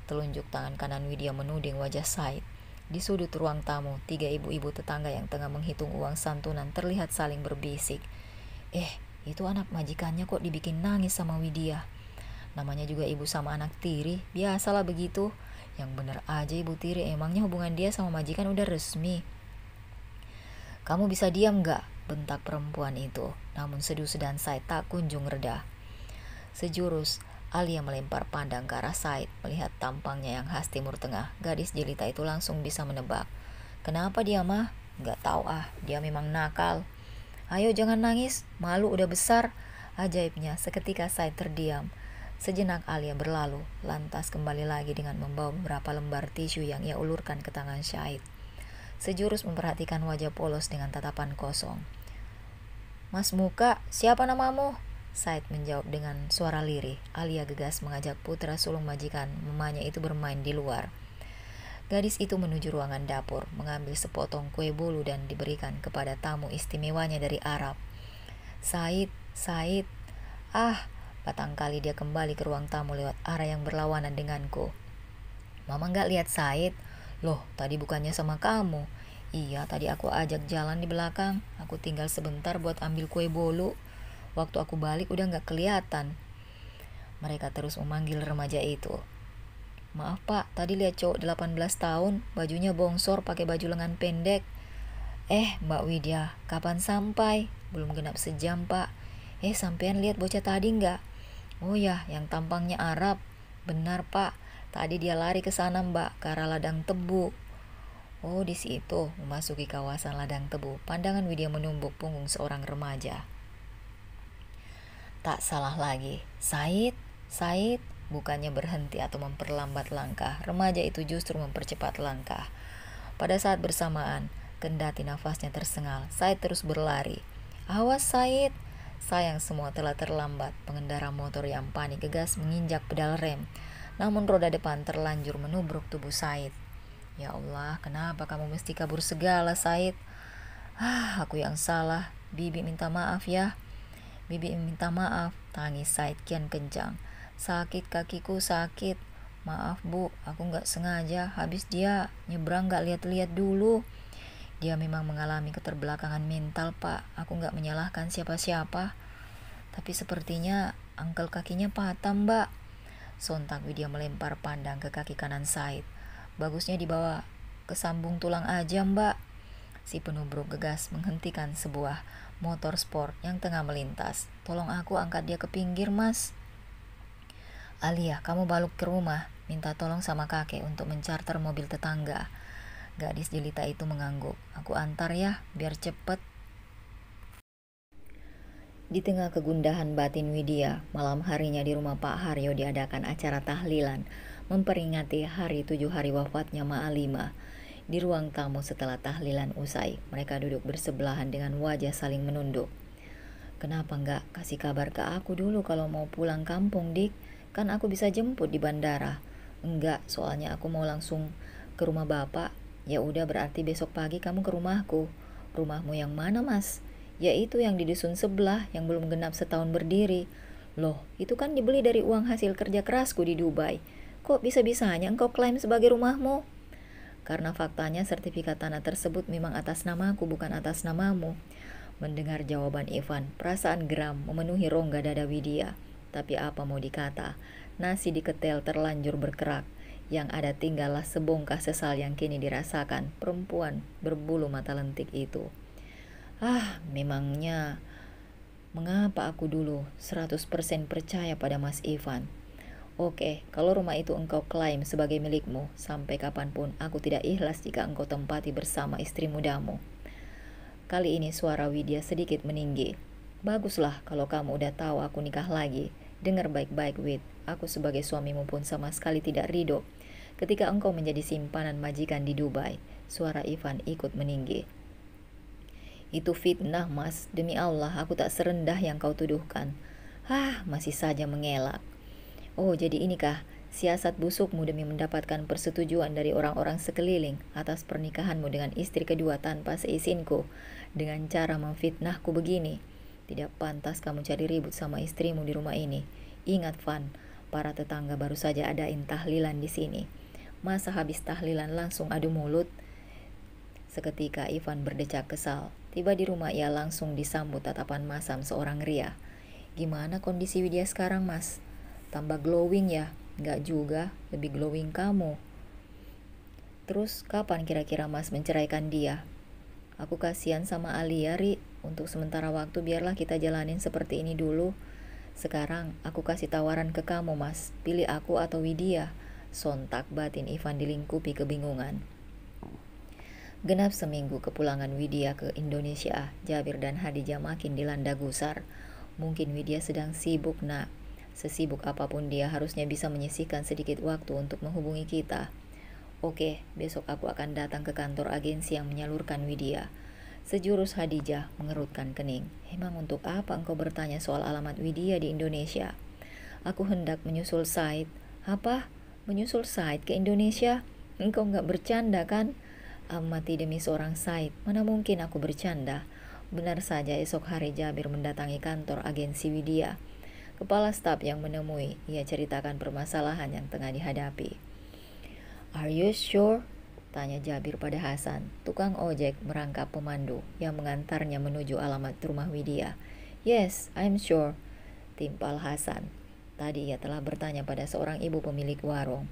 Telunjuk tangan kanan Widya menuding wajah Said. Di sudut ruang tamu, 3 ibu-ibu tetangga yang tengah menghitung uang santunan terlihat saling berbisik. Itu anak majikannya kok dibikin nangis sama Widya. Namanya juga ibu sama anak tiri, biasalah begitu. Yang bener aja ibu tiri, emangnya hubungan dia sama majikan udah resmi." "Kamu bisa diam gak?" bentak perempuan itu. Namun sedu-sedan Said tak kunjung reda. Sejurus Alia melempar pandang ke arah Said. Melihat tampangnya yang khas Timur Tengah, gadis jelita itu langsung bisa menebak. "Kenapa dia, mah?" "Gak tahu dia memang nakal." "Ayo jangan nangis, malu udah besar." Ajaibnya seketika Said terdiam. Sejenak Alia berlalu, lantas kembali lagi dengan membawa beberapa lembar tisu yang ia ulurkan ke tangan Said. Sejurus memperhatikan wajah polos dengan tatapan kosong. "Mas Muka, siapa namamu?" Said menjawab dengan suara lirih. Alia gegas mengajak putra sulung majikan mamanya itu bermain di luar. Gadis itu menuju ruangan dapur, mengambil sepotong kue bolu dan diberikan kepada tamu istimewanya dari Arab. Said. Batang kali dia kembali ke ruang tamu lewat arah yang berlawanan denganku. "Mama gak lihat Said?" "Loh, tadi bukannya sama kamu?" "Iya, tadi aku ajak jalan di belakang. Aku tinggal sebentar buat ambil kue bolu. Waktu aku balik udah gak kelihatan." Mereka terus memanggil remaja itu. "Maaf Pak, tadi lihat cowok 18 tahun, bajunya bongsor pakai baju lengan pendek." Mbak Widya, kapan sampai?" "Belum genap sejam Pak." Sampean lihat bocah tadi nggak? Oh ya, yang tampangnya Arab. Benar pak, tadi dia lari ke sana mbak, ke arah ladang tebu. Oh di situ, memasuki kawasan ladang tebu, pandangan Widya menumbuk punggung seorang remaja. Tak salah lagi, Said, Said, bukannya berhenti atau memperlambat langkah, remaja itu justru mempercepat langkah. Pada saat bersamaan, kendati nafasnya tersengal, Said terus berlari. Awas Said! Sayang semua telah terlambat, pengendara motor yang panik gegas menginjak pedal rem. Namun roda depan terlanjur menubruk tubuh Said. Ya Allah, kenapa kamu mesti kabur segala Said? Aku yang salah, Bibi minta maaf ya. Bibi minta maaf, tangis Said kian kencang. Sakit kakiku sakit. Maaf bu, aku gak sengaja, habis dia nyebrang gak lihat-lihat dulu. Dia memang mengalami keterbelakangan mental pak, aku gak menyalahkan siapa-siapa. Tapi sepertinya angkel kakinya patah mbak. Sontak Widya melempar pandang ke kaki kanan Said. Bagusnya dibawa ke sambung tulang aja mbak. Si penubruk gegas menghentikan sebuah motor sport yang tengah melintas. Tolong aku angkat dia ke pinggir mas. Alia, kamu balik ke rumah, minta tolong sama kakek untuk mencarter mobil tetangga. Gadis jelita itu mengangguk. Aku antar ya, biar cepet. Di tengah kegundahan batin Widya, malam harinya di rumah Pak Haryo diadakan acara tahlilan, memperingati hari 7 hari wafatnya Ma'alima. Di ruang tamu setelah tahlilan usai, mereka duduk bersebelahan dengan wajah saling menunduk. Kenapa nggak kasih kabar ke aku dulu kalau mau pulang kampung, Dik? Kan aku bisa jemput di bandara. Enggak, soalnya aku mau langsung ke rumah bapak. Ya udah berarti besok pagi kamu ke rumahku. Rumahmu yang mana, Mas? Ya itu yang di dusun sebelah yang belum genap setahun berdiri. Loh, itu kan dibeli dari uang hasil kerja kerasku di Dubai. Kok bisa-bisanya engkau klaim sebagai rumahmu? Karena faktanya sertifikat tanah tersebut memang atas namaku bukan atas namamu. Mendengar jawaban Ivan, perasaan geram memenuhi rongga dada Widya. Tapi apa mau dikata, nasi di ketel terlanjur berkerak. Yang ada tinggallah sebongkah sesal yang kini dirasakan perempuan berbulu mata lentik itu. Memangnya mengapa aku dulu 100% percaya pada Mas Ivan? Oke, kalau rumah itu engkau klaim sebagai milikmu, sampai kapanpun aku tidak ikhlas jika engkau tempati bersama istri mudamu. Kali ini suara Widya sedikit meninggi. Baguslah kalau kamu udah tahu aku nikah lagi. Dengar baik-baik Wid, aku sebagai suamimu pun sama sekali tidak ridho ketika engkau menjadi simpanan majikan di Dubai. Suara Ivan ikut meninggi. Itu fitnah mas, demi Allah aku tak serendah yang kau tuduhkan. Masih saja mengelak. Oh jadi inikah siasat busukmu demi mendapatkan persetujuan dari orang-orang sekeliling atas pernikahanmu dengan istri kedua tanpa seizinku, dengan cara memfitnahku begini. Tidak pantas kamu cari ribut sama istrimu di rumah ini. Ingat Van, para tetangga baru saja adain tahlilan di sini. Masa habis tahlilan langsung adu mulut? Seketika Ivan berdecak kesal. Tiba di rumah ia langsung disambut tatapan masam seorang Ria. Gimana kondisi Widya sekarang mas? Tambah glowing ya? Enggak juga, lebih glowing kamu. Terus kapan kira-kira mas menceraikan dia? Aku kasihan sama Alia, Ri. Untuk sementara waktu biarlah kita jalanin seperti ini dulu. Sekarang aku kasih tawaran ke kamu mas, pilih aku atau Widya. Sontak batin Ivan dilingkupi kebingungan. Genap seminggu kepulangan Widya ke Indonesia, Jabir dan Hadijah makin dilanda gusar. Mungkin Widya sedang sibuk nak. Sesibuk apapun dia harusnya bisa menyisihkan sedikit waktu untuk menghubungi kita. Oke, besok aku akan datang ke kantor agensi yang menyalurkan Widya. Sejurus Hadijah mengerutkan kening. Emang untuk apa engkau bertanya soal alamat Widya di Indonesia? Aku hendak menyusul Said. Apa? Menyusul Said ke Indonesia? Engkau nggak bercanda kan? Mati demi seorang Said. Mana mungkin aku bercanda? Benar saja esok hari Jabir mendatangi kantor agensi Widya. Kepala staf yang menemui, ia ceritakan permasalahan yang tengah dihadapi. Are you sure? Tanya Jabir pada Hasan, tukang ojek merangkap pemandu yang mengantarnya menuju alamat rumah Widya. Yes, I'm sure, timpal Hasan. Tadi ia telah bertanya pada seorang ibu pemilik warung.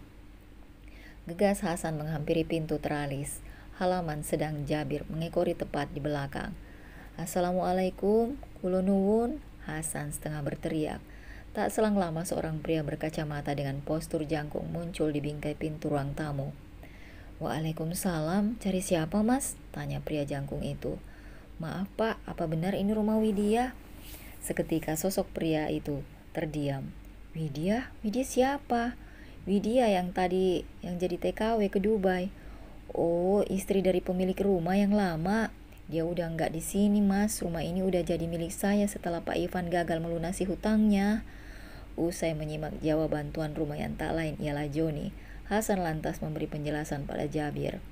Gegas Hasan menghampiri pintu teralis. Halaman sedang Jabir mengekori tepat di belakang. Assalamualaikum, kulo nuwun. Hasan setengah berteriak. Tak selang lama seorang pria berkacamata dengan postur jangkung muncul di bingkai pintu ruang tamu. "Waalaikumsalam, cari siapa mas?" tanya pria jangkung itu. "Maaf pak, apa benar ini rumah Widya?" Seketika sosok pria itu terdiam. "Widya? Widya siapa?" "Widya yang tadi yang jadi TKW ke Dubai." "Oh, istri dari pemilik rumah yang lama. Dia udah nggak di sini mas, rumah ini udah jadi milik saya setelah Pak Ivan gagal melunasi hutangnya." Usai menyimak jawaban tuan rumah yang tak lain ialah Joni, Hasan lantas memberi penjelasan pada Jabir.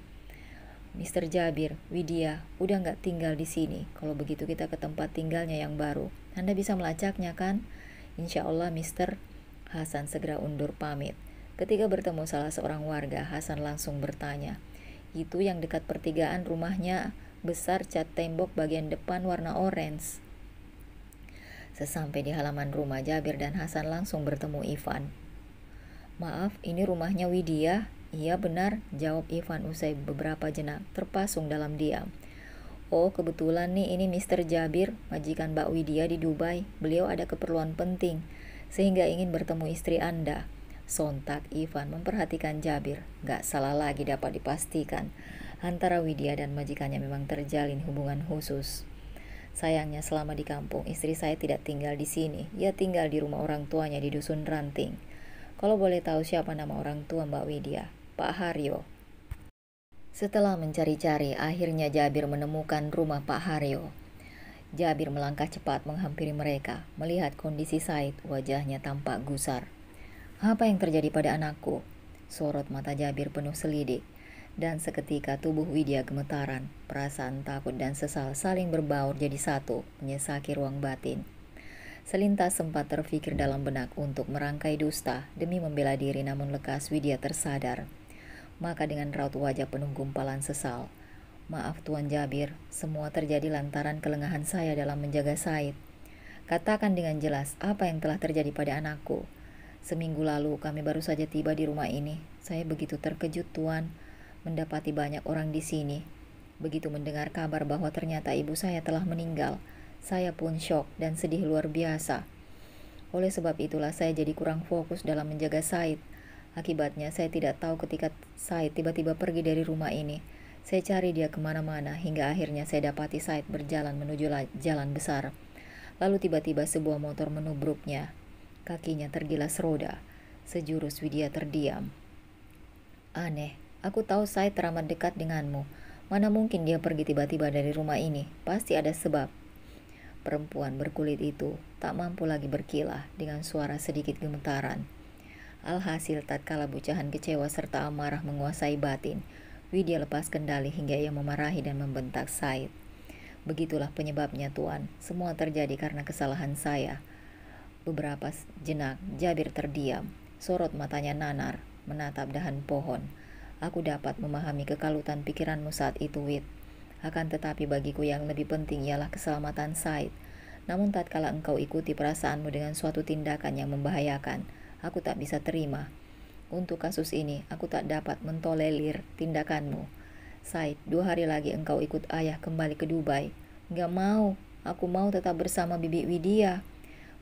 "Mister Jabir, Widya udah nggak tinggal di sini. Kalau begitu kita ke tempat tinggalnya yang baru. Anda bisa melacaknya kan?" "Insya Allah, Mister." Hasan segera undur pamit. Ketika bertemu salah seorang warga, Hasan langsung bertanya, "Itu yang dekat pertigaan rumahnya, besar cat tembok bagian depan warna orange." Sesampai di halaman rumah, Jabir dan Hasan langsung bertemu Ivan. "Maaf, ini rumahnya Widya?" "Iya benar," jawab Ivan usai beberapa jenak terpasung dalam diam. "Oh, kebetulan nih ini Mister Jabir, majikan Mbak Widya di Dubai. Beliau ada keperluan penting, sehingga ingin bertemu istri Anda." Sontak Ivan memperhatikan Jabir. Gak salah lagi dapat dipastikan, antara Widya dan majikannya memang terjalin hubungan khusus. "Sayangnya selama di kampung, istri saya tidak tinggal di sini. Ia tinggal di rumah orang tuanya di Dusun Ranting. Kalau boleh tahu siapa nama orang tua Mbak Widya?" "Pak Haryo." Setelah mencari-cari, akhirnya Jabir menemukan rumah Pak Haryo. Jabir melangkah cepat menghampiri mereka. Melihat kondisi Said, wajahnya tampak gusar. "Apa yang terjadi pada anakku?" Sorot mata Jabir penuh selidik. Dan seketika tubuh Widya gemetaran. Perasaan takut dan sesal saling berbaur jadi satu, menyesaki ruang batin. Selintas sempat terfikir dalam benak untuk merangkai dusta demi membela diri, namun lekas Widya tersadar. Maka dengan raut wajah penuh gumpalan sesal, "Maaf Tuan Jabir, semua terjadi lantaran kelengahan saya dalam menjaga Said. Katakan dengan jelas apa yang telah terjadi pada anakku. Seminggu lalu kami baru saja tiba di rumah ini. Saya begitu terkejut Tuan, mendapati banyak orang di sini. Begitu mendengar kabar bahwa ternyata ibu saya telah meninggal, saya pun syok dan sedih luar biasa. Oleh sebab itulah saya jadi kurang fokus dalam menjaga Said. Akibatnya saya tidak tahu ketika Said tiba-tiba pergi dari rumah ini. Saya cari dia kemana-mana hingga akhirnya saya dapati Said berjalan menuju jalan besar. Lalu tiba-tiba sebuah motor menubruknya. Kakinya tergilas roda." Sejurus Widya terdiam. "Aneh, aku tahu Said teramat dekat denganmu. Mana mungkin dia pergi tiba-tiba dari rumah ini? Pasti ada sebab." Perempuan berkulit itu tak mampu lagi berkilah dengan suara sedikit gemetaran. Alhasil tatkala bucahan kecewa serta amarah menguasai batin, Widya lepas kendali hingga ia memarahi dan membentak Said. "Begitulah penyebabnya Tuan, semua terjadi karena kesalahan saya." Beberapa jenak Jabir terdiam, sorot matanya nanar, menatap dahan pohon. "Aku dapat memahami kekalutan pikiranmu saat itu, Wid. Akan tetapi bagiku yang lebih penting ialah keselamatan Said. Namun tatkala engkau ikuti perasaanmu dengan suatu tindakan yang membahayakan, aku tak bisa terima. Untuk kasus ini, aku tak dapat mentolerir tindakanmu. Said, 2 hari lagi engkau ikut ayah kembali ke Dubai." "Gak mau, aku mau tetap bersama Bibi Widya."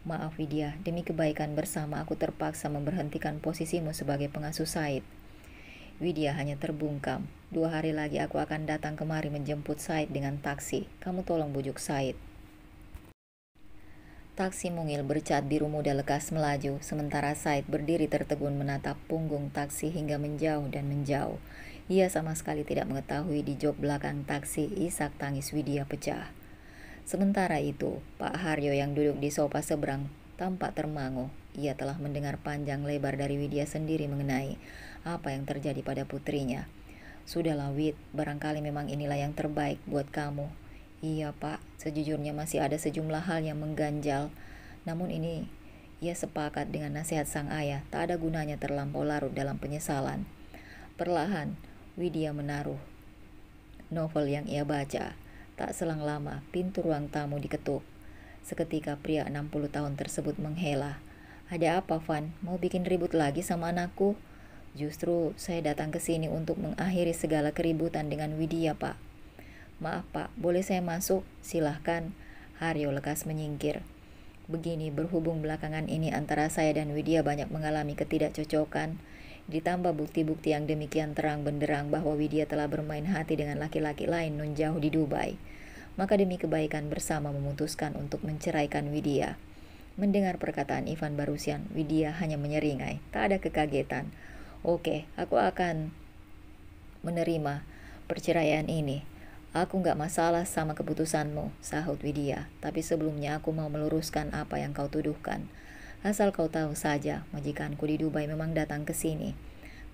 "Maaf Widya, demi kebaikan bersama aku terpaksa memberhentikan posisimu sebagai pengasuh Said." Widya hanya terbungkam. 2 hari lagi aku akan datang kemari menjemput Said dengan taksi. Kamu tolong bujuk Said." Taksi mungil bercat biru muda lekas melaju, sementara Said berdiri tertegun menatap punggung taksi hingga menjauh dan menjauh. Ia sama sekali tidak mengetahui di jok belakang taksi isak tangis Widya pecah. Sementara itu, Pak Haryo yang duduk di sofa seberang tampak termangu. Ia telah mendengar panjang lebar dari Widya sendiri mengenai apa yang terjadi pada putrinya. "Sudahlah Wid, barangkali memang inilah yang terbaik buat kamu." "Iya Pak, sejujurnya masih ada sejumlah hal yang mengganjal. Namun ini ia sepakat dengan nasihat sang ayah, tak ada gunanya terlampau larut dalam penyesalan." Perlahan, Widya menaruh novel yang ia baca. Tak selang lama, pintu ruang tamu diketuk. Seketika pria 60 tahun tersebut menghela. "Ada apa Van? Mau bikin ribut lagi sama anakku?" "Justru saya datang ke sini untuk mengakhiri segala keributan dengan Widya Pak." "Maaf Pak, boleh saya masuk?" "Silahkan." Haryo lekas menyingkir. Begini, berhubung belakangan ini antara saya dan Widya banyak mengalami ketidakcocokan, ditambah bukti-bukti yang demikian terang benderang bahwa Widya telah bermain hati dengan laki-laki lain nun jauh di Dubai, maka demi kebaikan bersama memutuskan untuk menceraikan Widya. Mendengar perkataan Ivan barusan, Widya hanya menyeringai, tak ada kekagetan. Oke, aku akan menerima perceraian ini. Aku nggak masalah sama keputusanmu, sahut Widya. Tapi sebelumnya aku mau meluruskan apa yang kau tuduhkan. Asal kau tahu saja, majikanku di Dubai memang datang ke sini.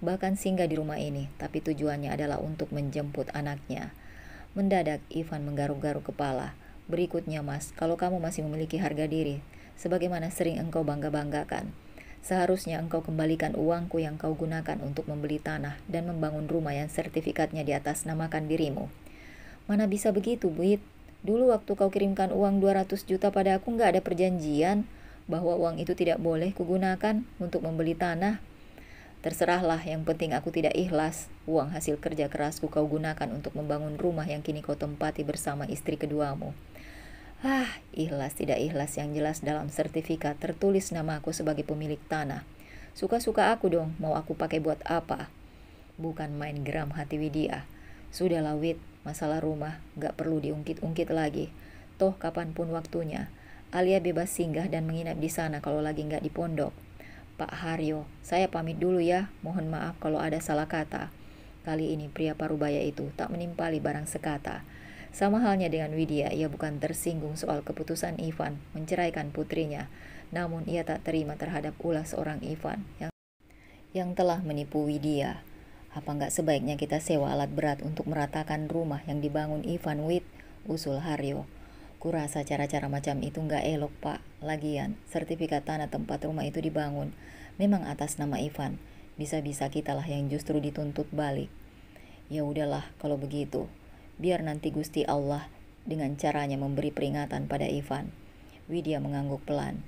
Bahkan singgah di rumah ini, tapi tujuannya adalah untuk menjemput anaknya. Mendadak Ivan menggaruk-garuk kepala. Berikutnya mas, kalau kamu masih memiliki harga diri, sebagaimana sering engkau bangga-banggakan, seharusnya engkau kembalikan uangku yang kau gunakan untuk membeli tanah dan membangun rumah yang sertifikatnya di atas namakan dirimu. Mana bisa begitu, Buit? Dulu waktu kau kirimkan uang 200 juta pada aku nggak ada perjanjian bahwa uang itu tidak boleh kugunakan untuk membeli tanah. Terserahlah, yang penting aku tidak ikhlas. Uang hasil kerja kerasku kau gunakan untuk membangun rumah yang kini kau tempati bersama istri keduamu. Ikhlas tidak ikhlas yang jelas dalam sertifikat tertulis nama aku sebagai pemilik tanah. Suka-suka aku dong, mau aku pakai buat apa? Bukan main geram hati Widya. Sudahlah Wid, masalah rumah gak perlu diungkit-ungkit lagi. Toh kapanpun waktunya, Alia bebas singgah dan menginap di sana kalau lagi gak di pondok. Pak Haryo, saya pamit dulu ya. Mohon maaf kalau ada salah kata. Kali ini pria parubaya itu tak menimpali barang sekata. Sama halnya dengan Widya, ia bukan tersinggung soal keputusan Ivan menceraikan putrinya. Namun ia tak terima terhadap ulah seorang Ivan yang telah menipu Widya. Apa nggak sebaiknya kita sewa alat berat untuk meratakan rumah yang dibangun Ivan Wid? Usul Haryo. Kurasa cara-cara macam itu nggak elok pak. Lagian, sertifikat tanah tempat rumah itu dibangun memang atas nama Ivan. Bisa-bisa kitalah yang justru dituntut balik. Ya udahlah kalau begitu. Biar nanti Gusti Allah dengan caranya memberi peringatan pada Ivan. Widya mengangguk pelan.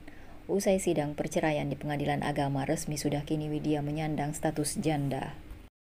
Usai sidang perceraian di pengadilan agama resmi, sudah kini Widya menyandang status janda.